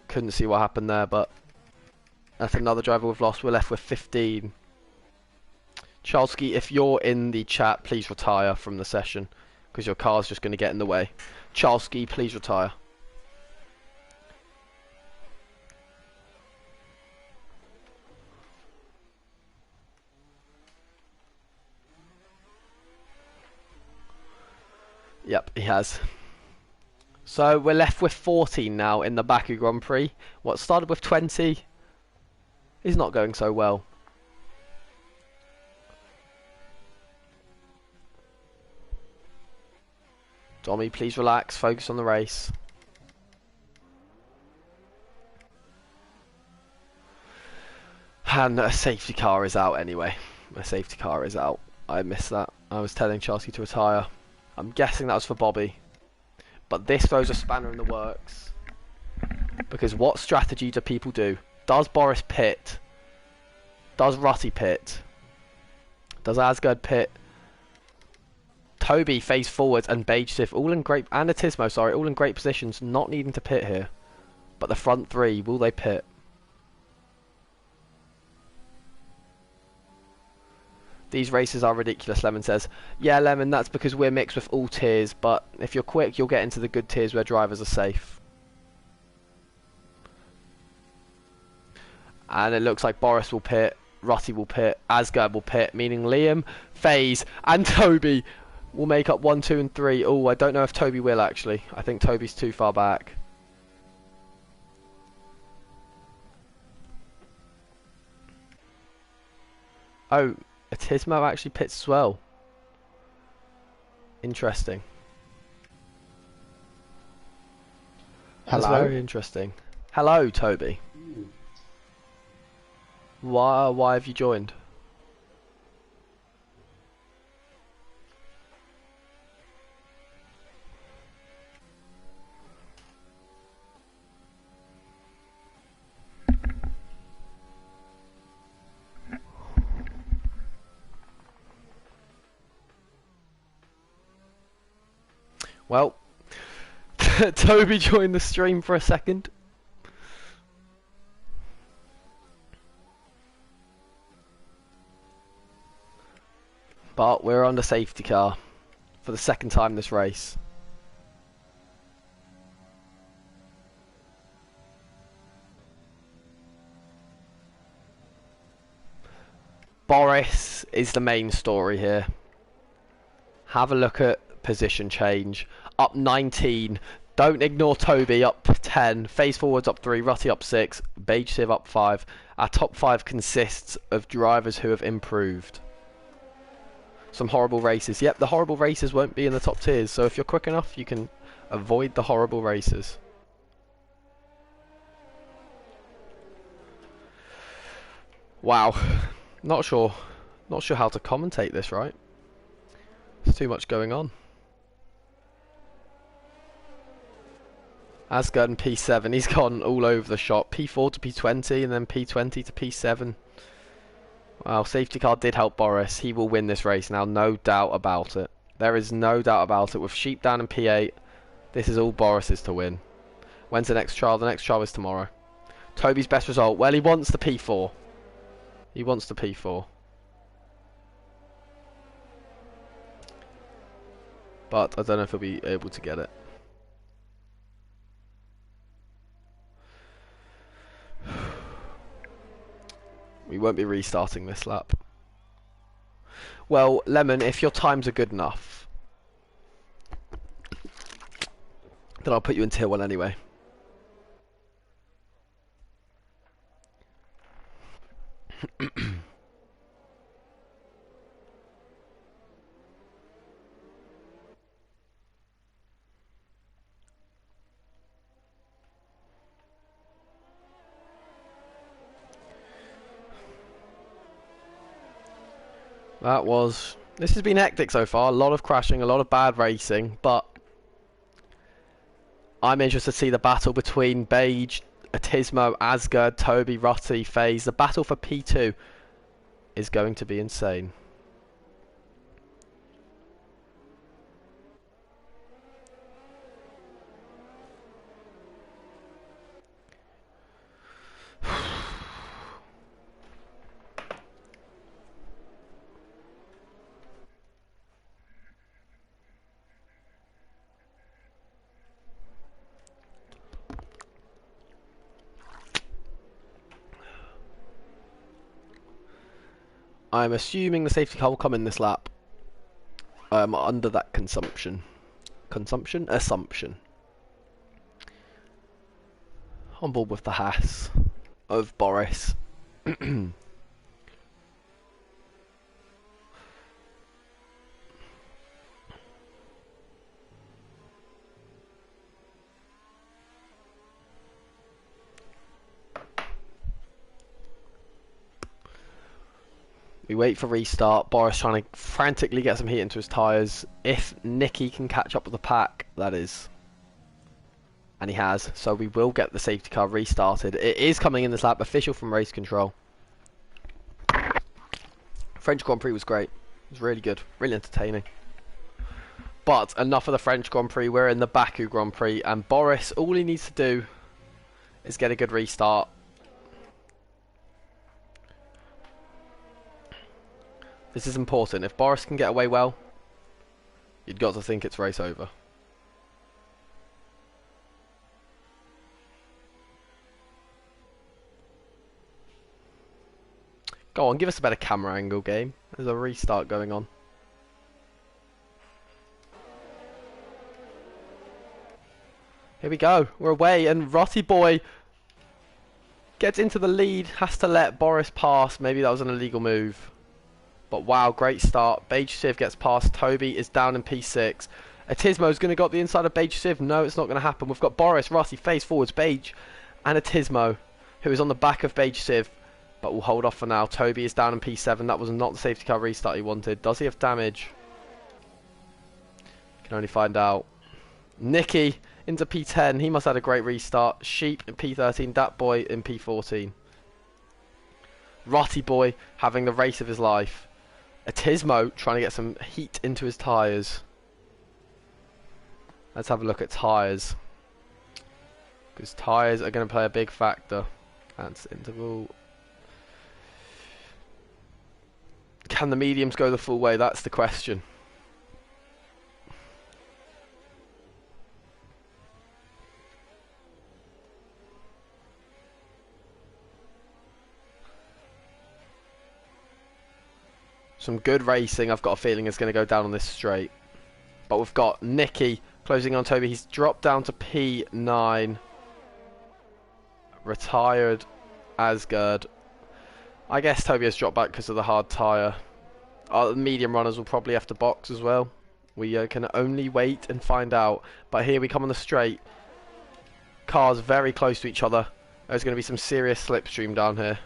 Couldn't see what happened there, but that's another driver we've lost. We're left with 15. Charlesky, if you're in the chat, please retire from the session. Because your car's just going to get in the way. Charlesky, please retire. Yep, he has. So we're left with 14 now in the Baku Grand Prix. What started with 20 is not going so well. Tommy, please relax, focus on the race. And a safety car is out anyway. A safety car is out. I missed that. I was telling Chelsea to retire. I'm guessing that was for Bobby. But this throws a spanner in the works. Because what strategy do people do? Does Boris pit? Does Rutty pit? Does Asgard pit? Toby face forwards and Beige Sif all in great, and Atismo, sorry, all in great positions, not needing to pit here. But the front three, will they pit? These races are ridiculous, Lemon says. Yeah, Lemon, that's because we're mixed with all tiers, but if you're quick, you'll get into the good tiers where drivers are safe. And it looks like Boris will pit, Rutty will pit, Asgard will pit, meaning Liam, FaZe, and Toby will make up 1, 2, and 3. Oh, I don't know if Toby will, actually. I think Toby's too far back. Oh, Atismo actually pits as well. Interesting. Hello? That's very interesting. Hello, Toby. Why have you joined? Well, Toby joined the stream for a second. But we're on the safety car for the second time this race. Boris is the main story here. Have a look at position change. Up 19. Don't ignore Toby, up 10. FaZe forwards up 3. Rutty up 6. Beige Siv up 5. Our top 5 consists of drivers who have improved. Some horrible races. Yep, the horrible races won't be in the top tiers, so if you're quick enough, you can avoid the horrible races. Wow. Not sure how to commentate this, right? There's too much going on. Asgard and P7, he's gone all over the shop. P4 to P20 and then P20 to P7. Well, safety car did help Boris. He will win this race now, no doubt about it. There is no doubt about it. With Sheep down in P8, this is all Boris's to win. When's the next trial? The next trial is tomorrow. Toby's best result. Well, he wants the P4. He wants the P4. But I don't know if he'll be able to get it. We won't be restarting this lap. Well, Lemon, if your times are good enough, then I'll put you in tier 1 anyway. This has been hectic so far. A lot of crashing, a lot of bad racing, but I'm interested to see the battle between Beige, Atismo, Asgard, Toby, Rutty, FaZe. The battle for P2 is going to be insane. I'm assuming the safety car will come in this lap. Under that assumption. On board with the Haas of Boris. We wait for restart. Boris trying to frantically get some heat into his tyres. If Nicky can catch up with the pack, that is. And he has. So we will get the safety car restarted. It is coming in this lap. Official from race control. French Grand Prix was great. It was really good. Really entertaining. But enough of the French Grand Prix. We're in the Baku Grand Prix, and Boris, all he needs to do is get a good restart. This is important. If Boris can get away well, you've got to think it's race over. Go on, give us a better camera angle, game. There's a restart going on. Here we go. We're away, and Rotty Boy gets into the lead. Has to let Boris pass. Maybe that was an illegal move. But wow, great start. Beige Civ gets past. Toby is down in P6. Atismo's going to go up the inside of Beige Civ. No, it's not going to happen. We've got Boris, Rotty, face forwards, Beige, and Atismo, who is on the back of Beige Civ. But we'll hold off for now. Toby is down in P7. That was not the safety car restart he wanted. Does he have damage? Can only find out. Nicky into P10. He must have had a great restart. Sheep in P13. Dat Boy in P14. Rotty Boy having the race of his life. Atismo trying to get some heat into his tyres. Let's have a look at tyres. Because tyres are going to play a big factor. That's interval. Can the mediums go the full way? That's the question. Some good racing, I've got a feeling, is going to go down on this straight. But we've got Nicky closing on Toby. He's dropped down to P9. Retired Asgard. I guess Toby has dropped back because of the hard tyre. The medium runners will probably have to box as well. We can only wait and find out. But here we come on the straight. Cars very close to each other. There's going to be some serious slipstream down here.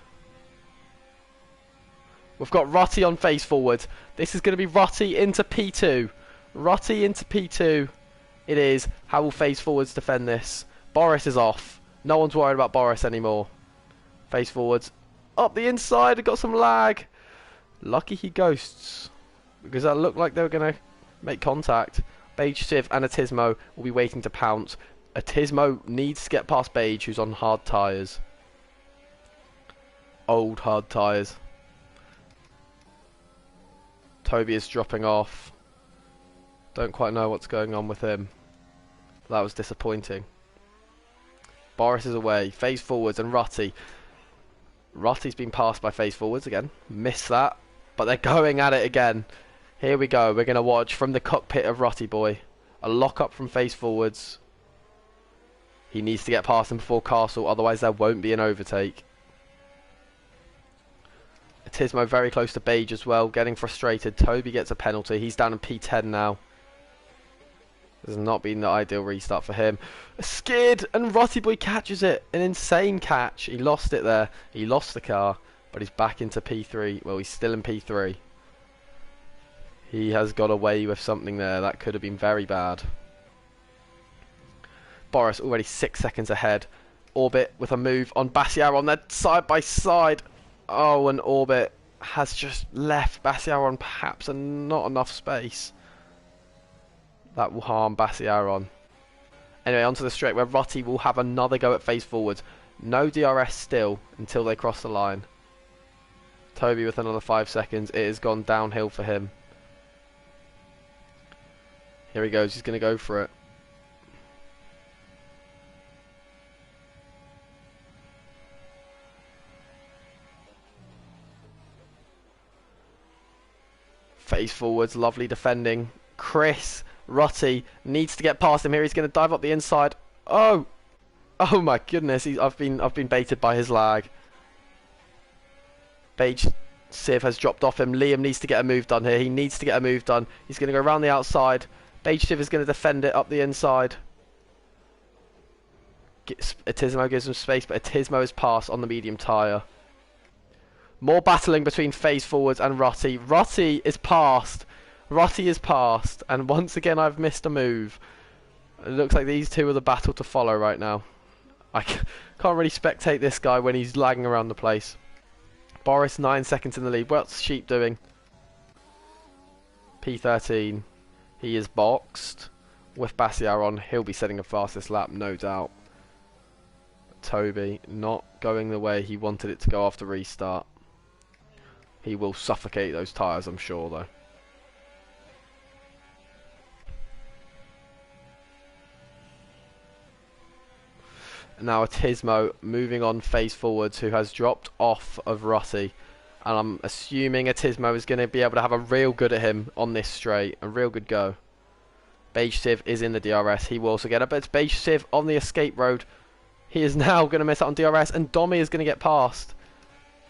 We've got Rotty on face forward. This is going to be Rotty into P2. Rotty into P2. It is. How will face forwards defend this? Boris is off. No one's worried about Boris anymore. Face forwards. Up the inside. Got some lag. Lucky he ghosts. Because that looked like they were going to make contact. Beige Civ and Atismo will be waiting to pounce. Atismo needs to get past Beige, who's on hard tyres. Old hard tyres. Toby is dropping off. Don't quite know what's going on with him. That was disappointing. Boris is away. Face forwards and Rotty. Rotty's been passed by face forwards again. Missed that. But they're going at it again. Here we go. We're going to watch from the cockpit of Rotty Boy. A lock up from face forwards. He needs to get past him before Castle. Otherwise there won't be an overtake. Atismo very close to Beige as well. Getting frustrated. Toby gets a penalty. He's down in P10 now. This has not been the ideal restart for him. A skid, and Rotty Boy catches it. An insane catch. He lost it there. He lost the car, but he's back into P3. Well, he's still in P3. He has got away with something there. That could have been very bad. Boris already 6 seconds ahead. Orbit with a move on Bassiar on that side by side. Oh, and Orbit has just left Bassiar on perhaps not enough space. That will harm Bassiar. Anyway, onto the straight where Rotty will have another go at face forwards. No DRS still until they cross the line. Toby with another 5 seconds. It has gone downhill for him. Here he goes. He's going to go for it. Face forwards. Lovely defending. Chris Rotty needs to get past him here. He's going to dive up the inside. Oh my goodness! I've been baited by his lag. Beige Civ has dropped off him. Liam needs to get a move done here. He needs to get a move done. He's going to go around the outside. Beige Civ is going to defend it up the inside. Atismo gives him space, but Atismo is passed on the medium tyre. More battling between face forwards and Rotty. Rotty is passed. Rotty is passed, and once again I've missed a move. It looks like these two are the battle to follow right now. I can't really spectate this guy when he's lagging around the place. Boris 9 seconds in the lead. What's Sheep doing? P13. He is boxed. With Bassier on, he'll be setting a fastest lap, no doubt. Toby not going the way he wanted it to go after restart. He will suffocate those tyres, I'm sure, though. Now Atismo moving on face forwards, who has dropped off of Rutty. And I'm assuming Atismo is going to be able to have a real good at him on this straight. A real good go. Beige Civ is in the DRS. He will also get it, but it's Beige Civ on the escape road. He is now going to miss out on DRS, and Domi is going to get past.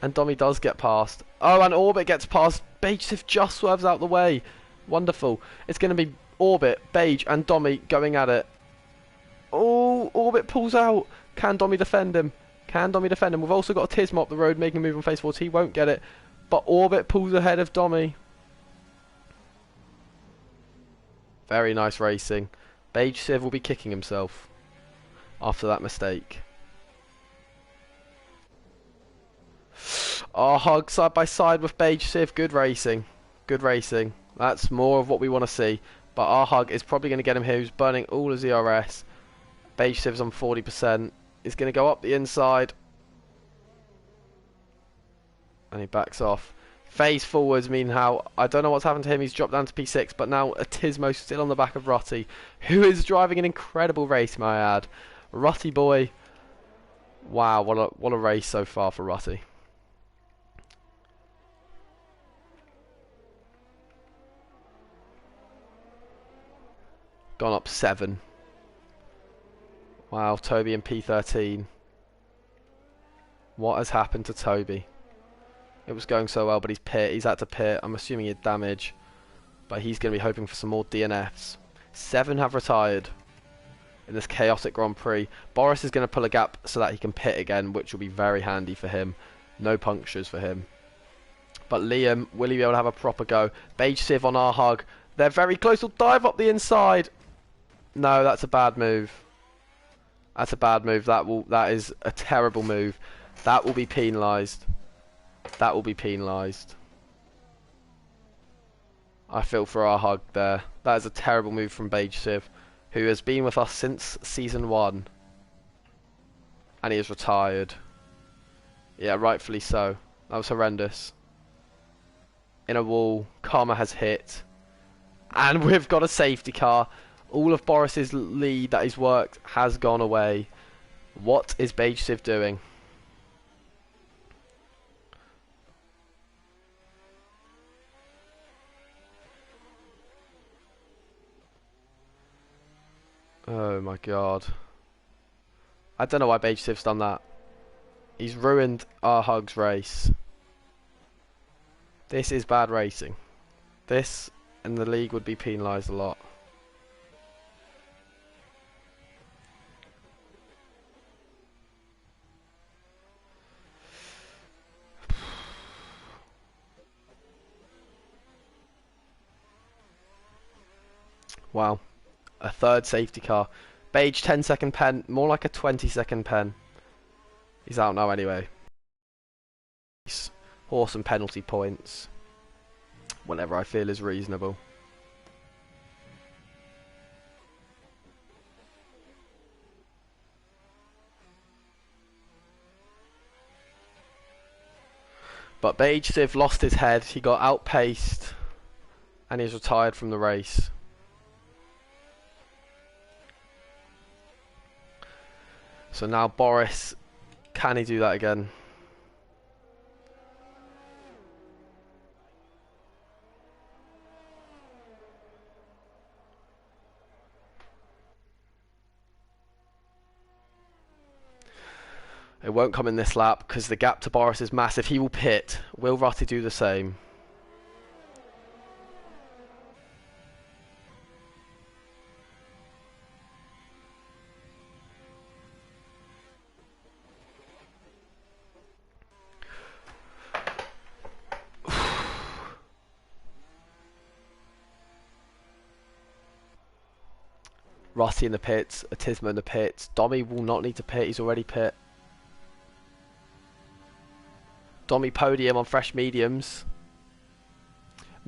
And Domi does get past. Oh, and Orbit gets past. Beige Civ just swerves out the way. Wonderful. It's going to be Orbit, Beige, and Domi going at it. Oh, Orbit pulls out. Can Domi defend him? Can Domi defend him? We've also got a Tismo up the road making a move on face forwards. He won't get it. But Orbit pulls ahead of Domi. Very nice racing. Beige Civ will be kicking himself after that mistake. Oh, hug side by side with Beige Civ. Good racing. Good racing. That's more of what we want to see. But our hug is probably going to get him here. He's burning all his ERS. Beige Civ's on 40%. He's going to go up the inside. And he backs off. Phase forwards mean how I don't know what's happened to him. He's dropped down to P6, but now Atismo still on the back of Rutty, who is driving an incredible race, may I add. Rutty boy. Wow, what a race so far for Rutty. Gone up 7. Wow, Toby in P13. What has happened to Toby? It was going so well, but he's had to pit. I'm assuming he had damage, but he's going to be hoping for some more DNFs. 7 have retired in this chaotic Grand Prix. Boris is going to pull a gap so that he can pit again, which will be very handy for him. No punctures for him. But Liam, will he be able to have a proper go? Beige Civ on our hug. They're very close. He'll dive up the inside. No, that's a bad move. That's a bad move. That is a terrible move. That will be penalised. That will be penalised. I feel for our hug there. That is a terrible move from Beige Civ, who has been with us since Season 1. And he is retired. Yeah, rightfully so. That was horrendous. In a wall. Karma has hit. And we've got a safety car. All of Boris's lead that he's worked has gone away. What is Beige Civ doing? Oh my god. I don't know why Beige Civ's done that. He's ruined our Hugs race. This is bad racing. This and the league would be penalised a lot. Wow. A third safety car. Beige 10-second pen. More like a 20-second pen. He's out now anyway. Horse and penalty points. Whatever I feel is reasonable. But Beige Civ lost his head. He got outpaced. And he's retired from the race. So now Boris, can he do that again? It won't come in this lap because the gap to Boris is massive. He will pit. Will Rutty do the same? Rutty in the pits, Atismo in the pits. Domi will not need to pit, he's already pit. Domi podium on fresh mediums.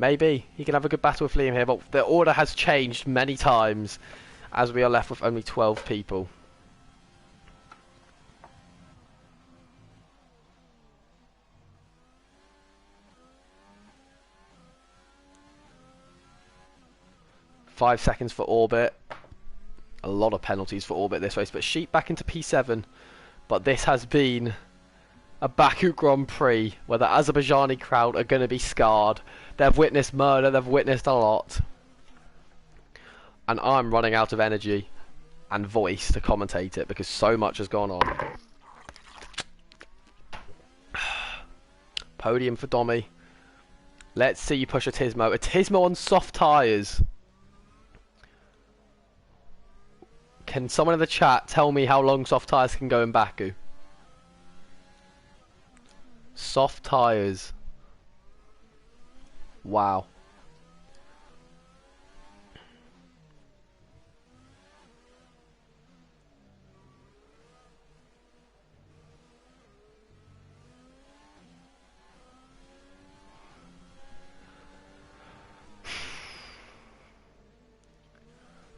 Maybe he can have a good battle with Liam here, but the order has changed many times as we are left with only 12 people. Five seconds for Orbit. A lot of penalties for Orbit this race, but Sheep back into P7. But this has been a Baku Grand Prix where the Azerbaijani crowd are going to be scarred. They've witnessed murder, they've witnessed a lot. And I'm running out of energy and voice to commentate it because so much has gone on. Podium for Domi. Let's see you push a Tismo. A Tismo on soft tyres. Can someone in the chat tell me how long soft tyres can go in Baku? Soft tyres. Wow.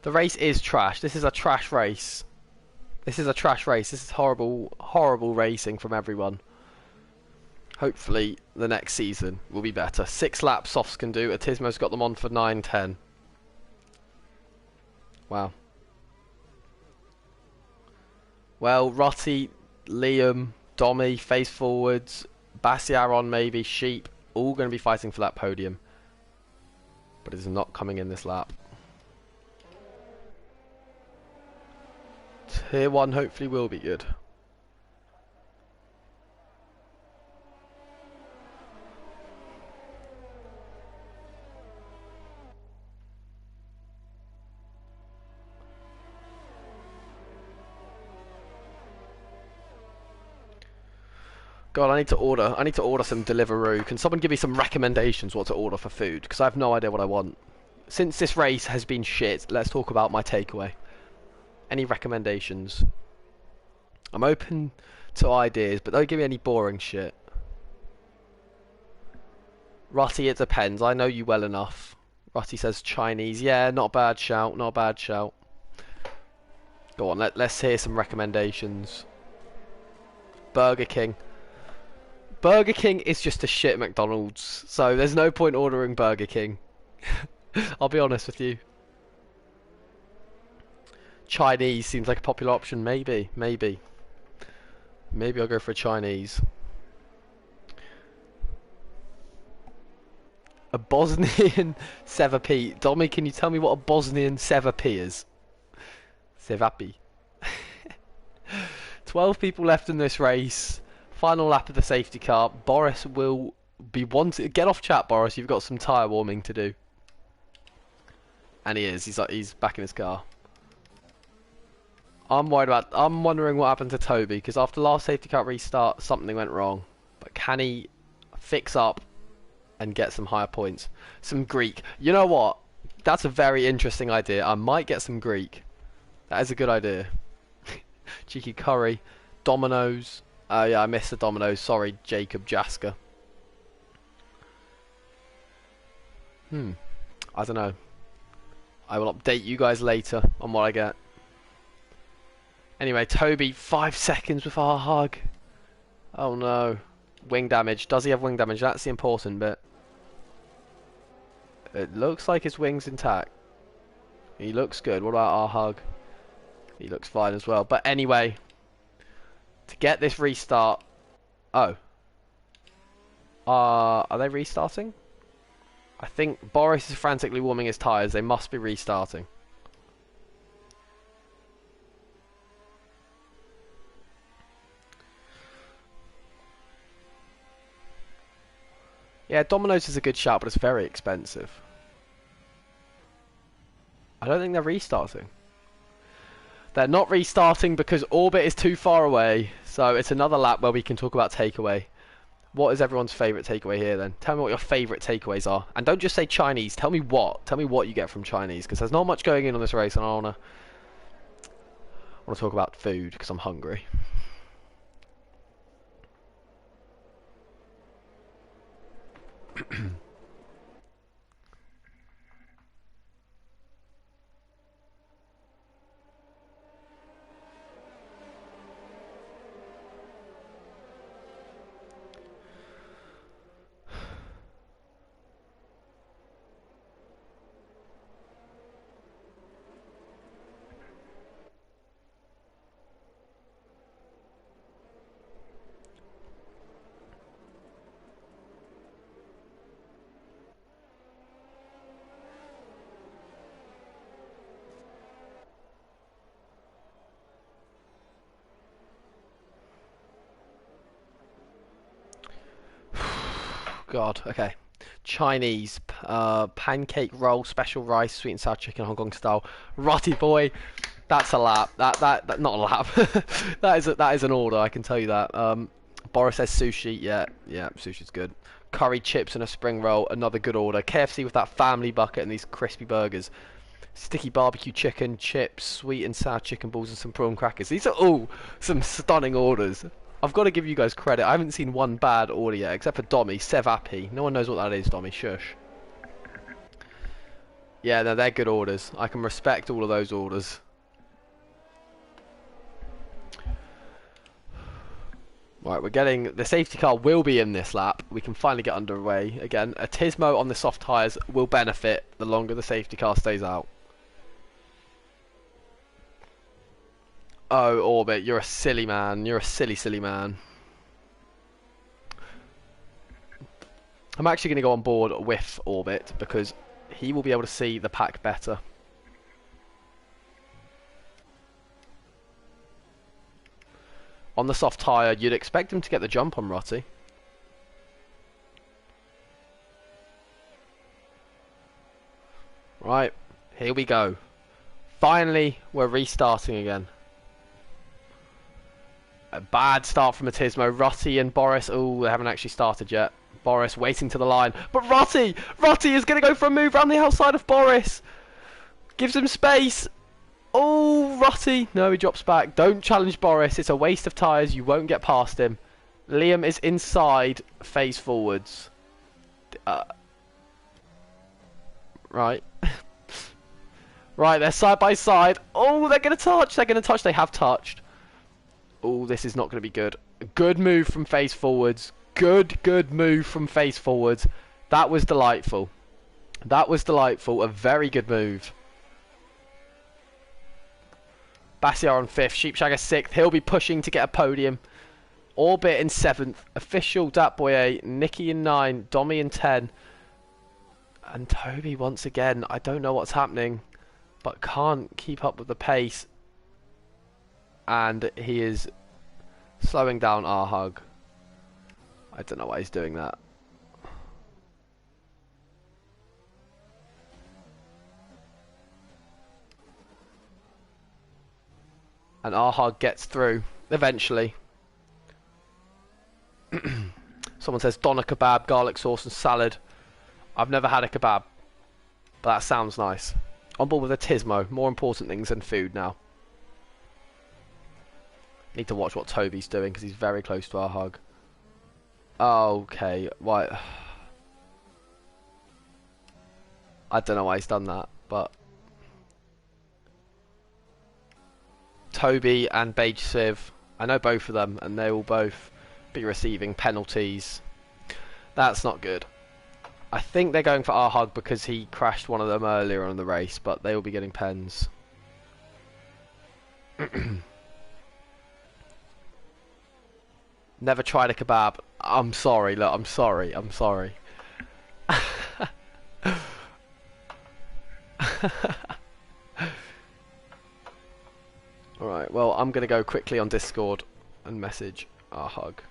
The race is trash. This is a trash race. This is a trash race. This is horrible, horrible racing from everyone. Hopefully the next season will be better. 6 laps softs can do. Atismo's got them on for 9-10. Wow. Well, Rotti, Liam, Domi, face forwards, Bassiaron maybe, Sheep, all going to be fighting for that podium. But it is not coming in this lap. Tier 1 hopefully will be good. God, I need to order some Deliveroo. Can someone give me some recommendations what to order for food? Because I have no idea what I want. Since this race has been shit, let's talk about my takeaway. Any recommendations? I'm open to ideas, but don't give me any boring shit. Rutty, it depends. I know you well enough. Rutty says Chinese. Yeah, not a bad shout. Not a bad shout. Go on, let's hear some recommendations. Burger King. Burger King is just a shit McDonald's, so there's no point ordering Burger King. I'll be honest with you. Chinese seems like a popular option. Maybe I'll go for a Chinese. A Bosnian Sevapi. Domi, can you tell me what a Bosnian Sevapi is? Sevapi. 12 people left in this race. Final lap of the safety car. Boris will be wanting. Get off chat, Boris. You've got some tyre warming to do. And he is. He's back in his car. I'm wondering what happened to Toby, because after last safety car restart, something went wrong. But can he fix up and get some higher points? Some Greek. You know what? That's a very interesting idea. I might get some Greek. That is a good idea. Cheeky curry. Dominoes. Oh yeah, I missed the Dominoes. Sorry, Jacob Jasker. I don't know. I will update you guys later on what I get. Anyway, Toby, 5 seconds with our hug. Oh no. Wing damage. Does he have wing damage? That's the important bit. It looks like his wing's intact. He looks good. What about our hug? He looks fine as well. But anyway, to get this restart... Oh. Are they restarting? I think Boris is frantically warming his tyres. They must be restarting. Yeah, Domino's is a good shout, but it's very expensive. I don't think they're restarting. They're not restarting because Orbit is too far away. So it's another lap where we can talk about takeaway. What is everyone's favourite takeaway here then? Tell me what your favourite takeaways are. And don't just say Chinese. Tell me what. Tell me what you get from Chinese. Because there's not much going in on this race and I want to talk about food because I'm hungry. God. Okay. Chinese pancake roll, special rice, sweet and sour chicken, Hong Kong style. Rutty boy, that's a lap. That not a lap. that is an order. I can tell you that. Boris says sushi. Yeah, sushi's good. Curry chips and a spring roll, another good order. KFC with that family bucket and these crispy burgers. Sticky barbecue chicken, chips, sweet and sour chicken balls, and some prawn crackers. These are all some stunning orders. I've got to give you guys credit. I haven't seen one bad order yet, except for Dommy, Sevapi. No one knows what that is, Dommy. Shush. Yeah, no, they're good orders. I can respect all of those orders. Right, we're getting... The safety car will be in this lap. We can finally get underway again. A Tismo on the soft tyres will benefit the longer the safety car stays out. Oh, Orbit, you're a silly man. You're a silly, silly man. I'm actually going to go on board with Orbit because he will be able to see the pack better. On the soft tyre, you'd expect him to get the jump on Rutty. Right, here we go. Finally, we're restarting again. A bad start from Matismo. Rutty and Boris, oh, they haven't actually started yet. Boris waiting to the line. But Rutty is going to go for a move around the outside of Boris. Gives him space. Oh, Rutty. No, he drops back. Don't challenge Boris. It's a waste of tyres. You won't get past him. Liam is inside. Phase forwards. Right. Right, they're side by side. Oh, they're going to touch. They're going to touch. They have touched. Oh, this is not going to be good. Good move from face forwards. Good move from face forwards. That was delightful. That was delightful. A very good move. Bassiar on 5th. Sheepshagger 6th. He'll be pushing to get a podium. Orbit in 7th. Official Datboy 8. Nicky in 9. Dommy in 10. And Toby once again. I don't know what's happening, but can't keep up with the pace. And he is slowing down our hug. I don't know why he's doing that. And our hug gets through eventually. Someone says doner kebab, garlic sauce and salad. I've never had a kebab, but that sounds nice. On board with a Tismo. More important things than food now. Need to watch what Toby's doing because he's very close to our hug. Okay, why? I don't know why he's done that, but Toby and Beige Civ, I know both of them, and they will both be receiving penalties. That's not good. I think they're going for our hug because he crashed one of them earlier on in the race, but they will be getting pens. Never tried a kebab. I'm sorry, look, I'm sorry. Alright, well, I'm going to go quickly on Discord and message our hug.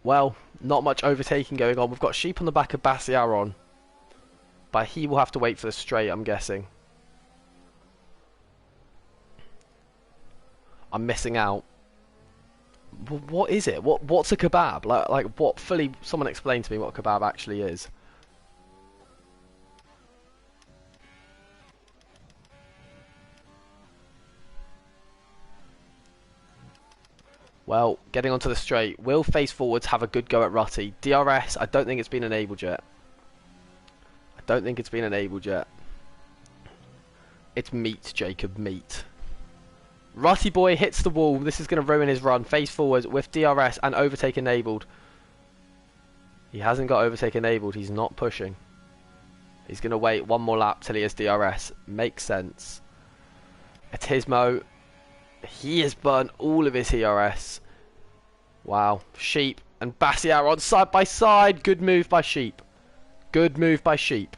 Well, not much overtaking going on. We've got Sheep on the back of Bassiar on. But he will have to wait for the straight, I'm guessing. I'm missing out. What is it? What's a kebab? Like what fully... Someone explain to me what a kebab actually is. Well, getting onto the straight. Will face forwards have a good go at Rutty. DRS, I don't think it's been enabled yet. It's meat, Jacob, meat. Rutty boy hits the wall. This is going to ruin his run. Face forwards with DRS and overtake enabled. He hasn't got overtake enabled. He's not pushing. He's going to wait one more lap till he has DRS. Makes sense. Atismo, he has burnt all of his ERS. Wow. Sheep and Bassiar on side by side. Good move by Sheep. Good move by Sheep.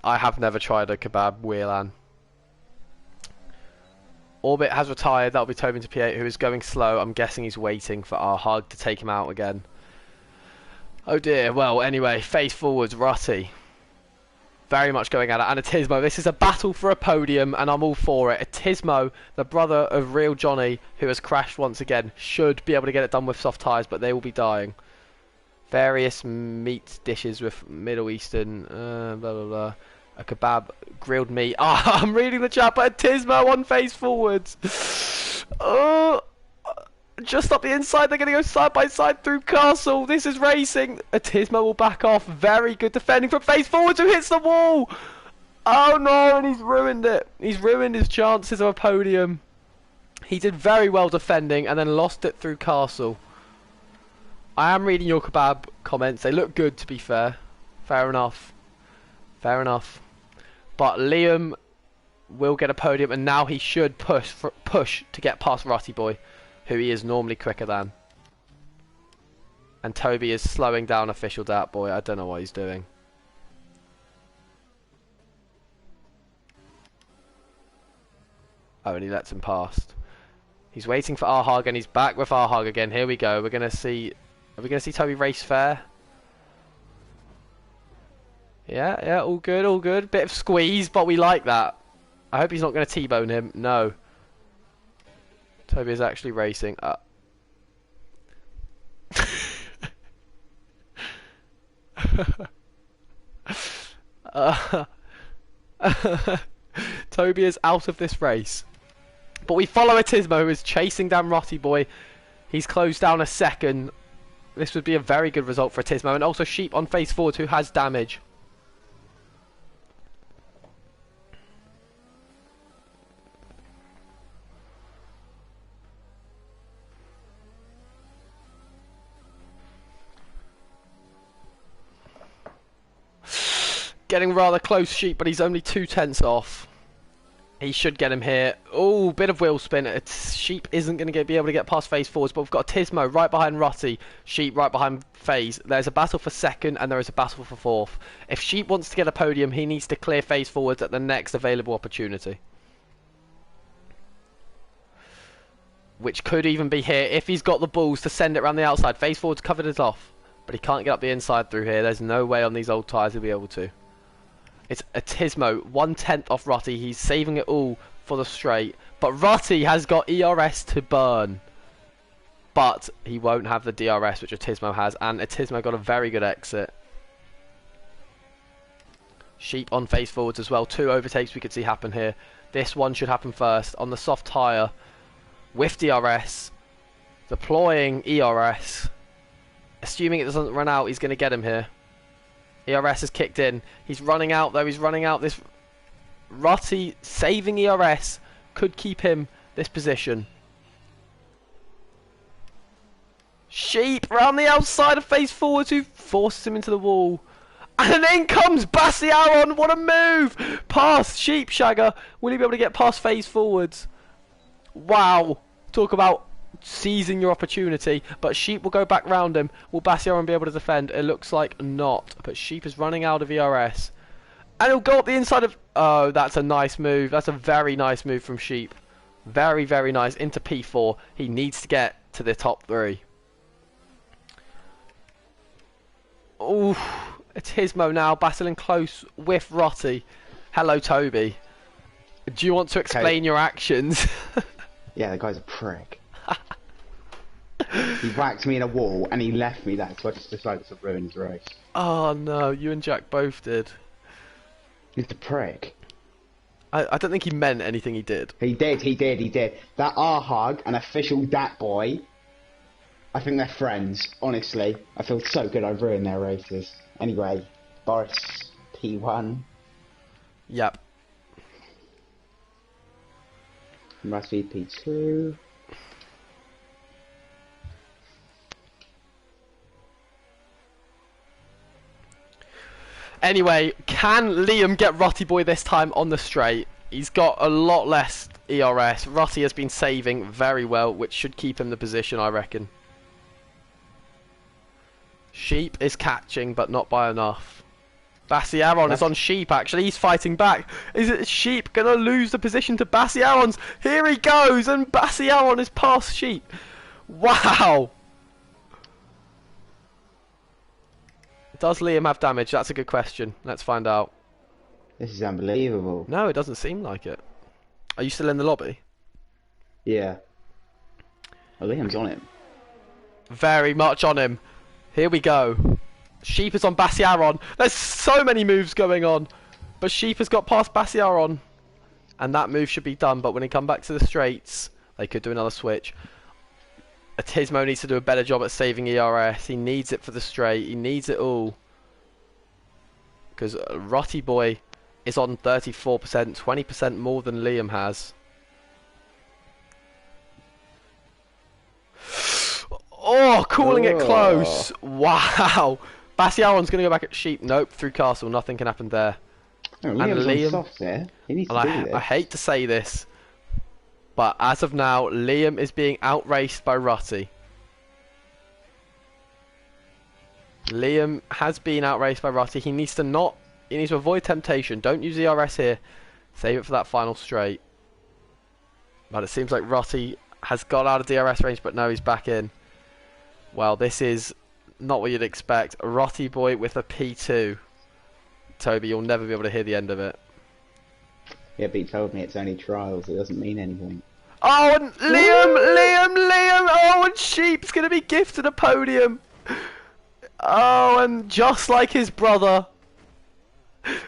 I have never tried a kebab Wheelan. Orbit has retired. That'll be Tobin to P8, who is going slow. I'm guessing he's waiting for our hug to take him out again. Oh dear. Well, anyway, face forwards, Rutty. Very much going at it. And Atismo, this is a battle for a podium, and I'm all for it. Atismo, the brother of Real Johnny, who has crashed once again, should be able to get it done with soft tyres, but they will be dying. Various meat dishes with Middle Eastern, blah, blah, blah. A kebab, grilled meat. Ah, I'm reading the chat, but Atismo on face forwards. Oh, just up the inside, they're going to go side by side through Castle. This is racing. Atismo will back off. Very good defending from face forwards, who hits the wall. Oh no, and he's ruined it. He's ruined his chances of a podium. He did very well defending and then lost it through Castle. I am reading your kebab comments. They look good, to be fair. Fair enough. Fair enough. But Liam will get a podium, and now he should push to get past Rutty Boy, who he is normally quicker than. And Toby is slowing down Official Dat Boy. I don't know what he's doing. Oh, and he lets him past. He's waiting for Arhag, and he's back with Arhag again. Here we go. We're gonna see. Are we gonna see Toby race fair? Yeah, all good, all good. Bit of squeeze, but we like that. I hope he's not going to T-bone him. No. Toby is actually racing. Toby is out of this race. But we follow Atismo, who is chasing down Rutty Boy. He's closed down a second. This would be a very good result for Atismo. And also Sheep on face forward, who has damage. Getting rather close, Sheep, but he's only 2/10 off. He should get him here. Oh, bit of wheel spin. Sheep isn't going to be able to get past phase forwards, but we've got Tismo right behind Rutty. Sheep right behind phase. There's a battle for second, and there is a battle for fourth. If Sheep wants to get a podium, he needs to clear phase forwards at the next available opportunity. Which could even be here if he's got the balls to send it around the outside. Phase forwards covered it off, but he can't get up the inside through here. There's no way on these old tyres he'll be able to. It's Atismo, 1/10 off Rutty. He's saving it all for the straight. But Rutty has got ERS to burn. But he won't have the DRS, which Atismo has. And Atismo got a very good exit. Sheep on face forwards as well. 2 overtakes we could see happen here. This one should happen first. On the soft tyre. With DRS. Deploying ERS. Assuming it doesn't run out, he's going to get him here. ERS has kicked in. He's running out though. He's running out. This Rutty saving ERS could keep him this position. Sheep round the outside of face forwards, who forces him into the wall. And in comes Bassiaron. What a move! Past Sheep Shagger. Will he be able to get past phase forwards? Wow. Talk about seizing your opportunity, but Sheep will go back round him. Will Bassiaron be able to defend? It looks like not, but Sheep is running out of ERS. And he'll go up the inside of... Oh, that's a nice move. That's a very nice move from Sheep. Very, very nice. Into P4. He needs to get to the top 3. Ooh, Atismo now battling close with Rutty. Hello, Toby. Do you want to explain your actions? Yeah, the guy's a prick. He whacked me in a wall and he left me there, so I just decided to ruin his race. Oh no, you and Jack both did. He's a prick. I don't think he meant anything he did. He did. That R-Hug and Official Dat Boy, I think they're friends, honestly. I feel so good I ruined their races. Anyway, Boris, P1. Yep. Must be P2. Anyway, can Liam get Rutty Boy this time on the straight? He's got a lot less ERS. Rutty has been saving very well, which should keep him the position, I reckon. Sheep is catching, but not by enough. Bassiaron is on Sheep, actually. He's fighting back. Is it Sheep going to lose the position to Bassiaron's? Here he goes, and Bassiaron is past Sheep. Wow. Does Liam have damage? That's a good question. Let's find out. This is unbelievable. No, it doesn't seem like it. Are you still in the lobby? Yeah. Oh, Liam's on him. Very much on him. Here we go. Sheep is on Bassiaron. There's so many moves going on. But Sheep has got past Bassiaron. And that move should be done. But when he come back to the straights, they could do another switch. Atismo needs to do a better job at saving ERS. He needs it for the straight. He needs it all. Because Rutty Boy is on 34%. 20% more than Liam has. Oh, calling it close. Wow. Bassiaron's going to go back at Sheep. Nope, through Castle. Nothing can happen there. Oh, and Liam's on soft there. He needs to do this. I hate to say this, but as of now, Liam is being outraced by Rutty. Liam has been outraced by Rutty. He needs to avoid temptation. Don't use ERS here. Save it for that final straight. But it seems like Rutty has got out of DRS range, but no, he's back in. Well, this is not what you'd expect. Rutty Boy with a P2. Toby, you'll never be able to hear the end of it. Yeah, but he told me it's only trials. It doesn't mean anything. Oh, and Liam! Oh, and Sheep's going to be gifted a podium. Oh, and just like his brother,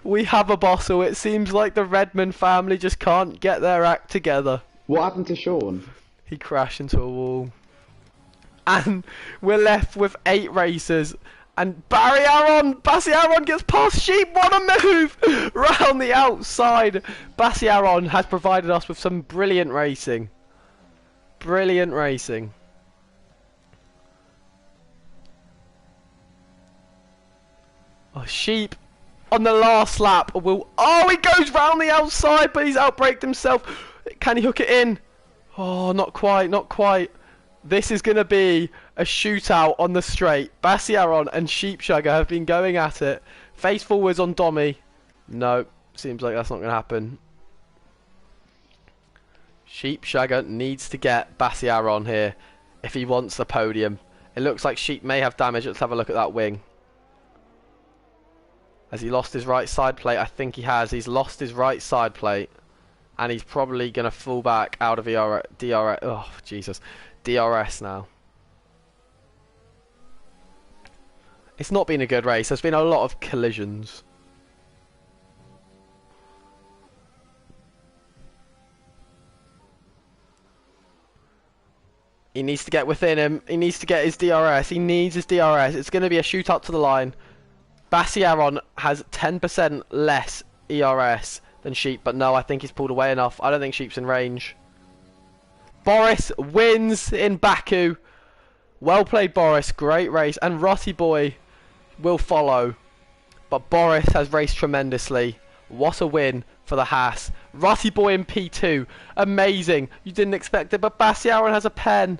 we have a Bossel. It seems like the Redmond family just can't get their act together. What happened to Sean? He crashed into a wall. And we're left with 8 racers. And Bassiaron gets past Sheep. What a move! Round the outside. Bassiaron has provided us with some brilliant racing. Brilliant racing. Oh, Sheep on the last lap will... Oh, he goes round the outside, but he's outbraked himself. Can he hook it in? Oh, not quite, not quite. This is going to be a shootout on the straight. Bassiaron and Sheepshugger have been going at it. Face forwards on Dommy. No, seems like that's not going to happen. Sheepshugger needs to get Bassiaron here if he wants the podium. It looks like Sheep may have damage. Let's have a look at that wing. Has he lost his right side plate? I think he has. He's lost his right side plate. And he's probably going to fall back out of DRS. Oh, Jesus. DRS now. It's not been a good race. There's been a lot of collisions. He needs to get within him. He needs to get his DRS. He needs his DRS. It's going to be a shootout to the line. Bassiaron has 10% less ERS than Sheep, but no, I think he's pulled away enough. I don't think Sheep's in range. Boris wins in Baku. Well played, Boris. Great race. And Rutty Boy will follow. But Boris has raced tremendously. What a win for the Haas. Rutty Boy in P2. Amazing. You didn't expect it, but Bassiaron has a pen,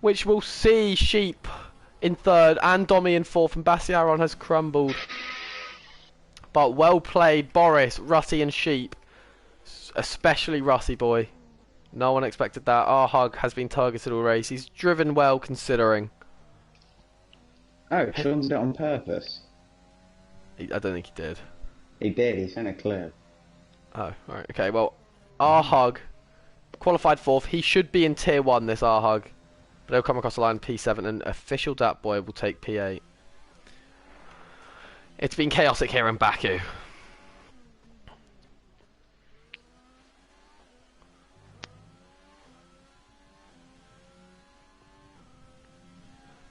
which will see Sheep in 3rd and Dommy in 4th, and Bassiaron has crumbled. But well played, Boris, Rutty and Sheep. Especially Rutty Boy. No one expected that. Our Hug has been targeted all race. He's driven well considering. Oh, Sean's did it on purpose. I don't think he did. He did, he sent a clip. Oh, right. Okay, well, our Hug qualified 4th. He should be in Tier 1, this our Hug. But he'll come across the line P7, and official Dat Boy will take P8. It's been chaotic here in Baku.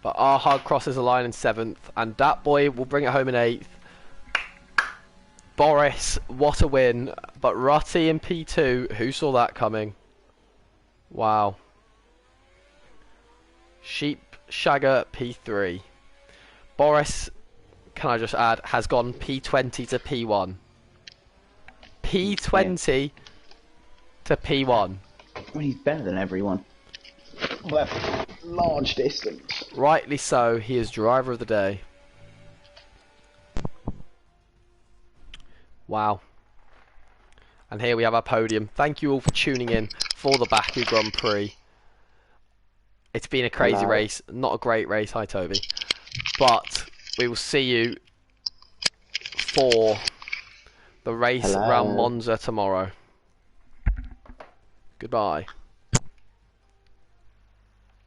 But our Hug crosses the line in 7th, and Dat Boy will bring it home in 8th. Boris, what a win. But Rutty in P2, who saw that coming? Wow. Sheep Shagger P3. Boris, can I just add, has gone P20 to P1. P20 to P1. Well, he's better than everyone. Left large distance. Rightly so, he is driver of the day. Wow. And here we have our podium. Thank you all for tuning in for the Baku Grand Prix. It's been a crazy race, not a great race, hi Toby. But we will see you for the race around Monza tomorrow. Goodbye.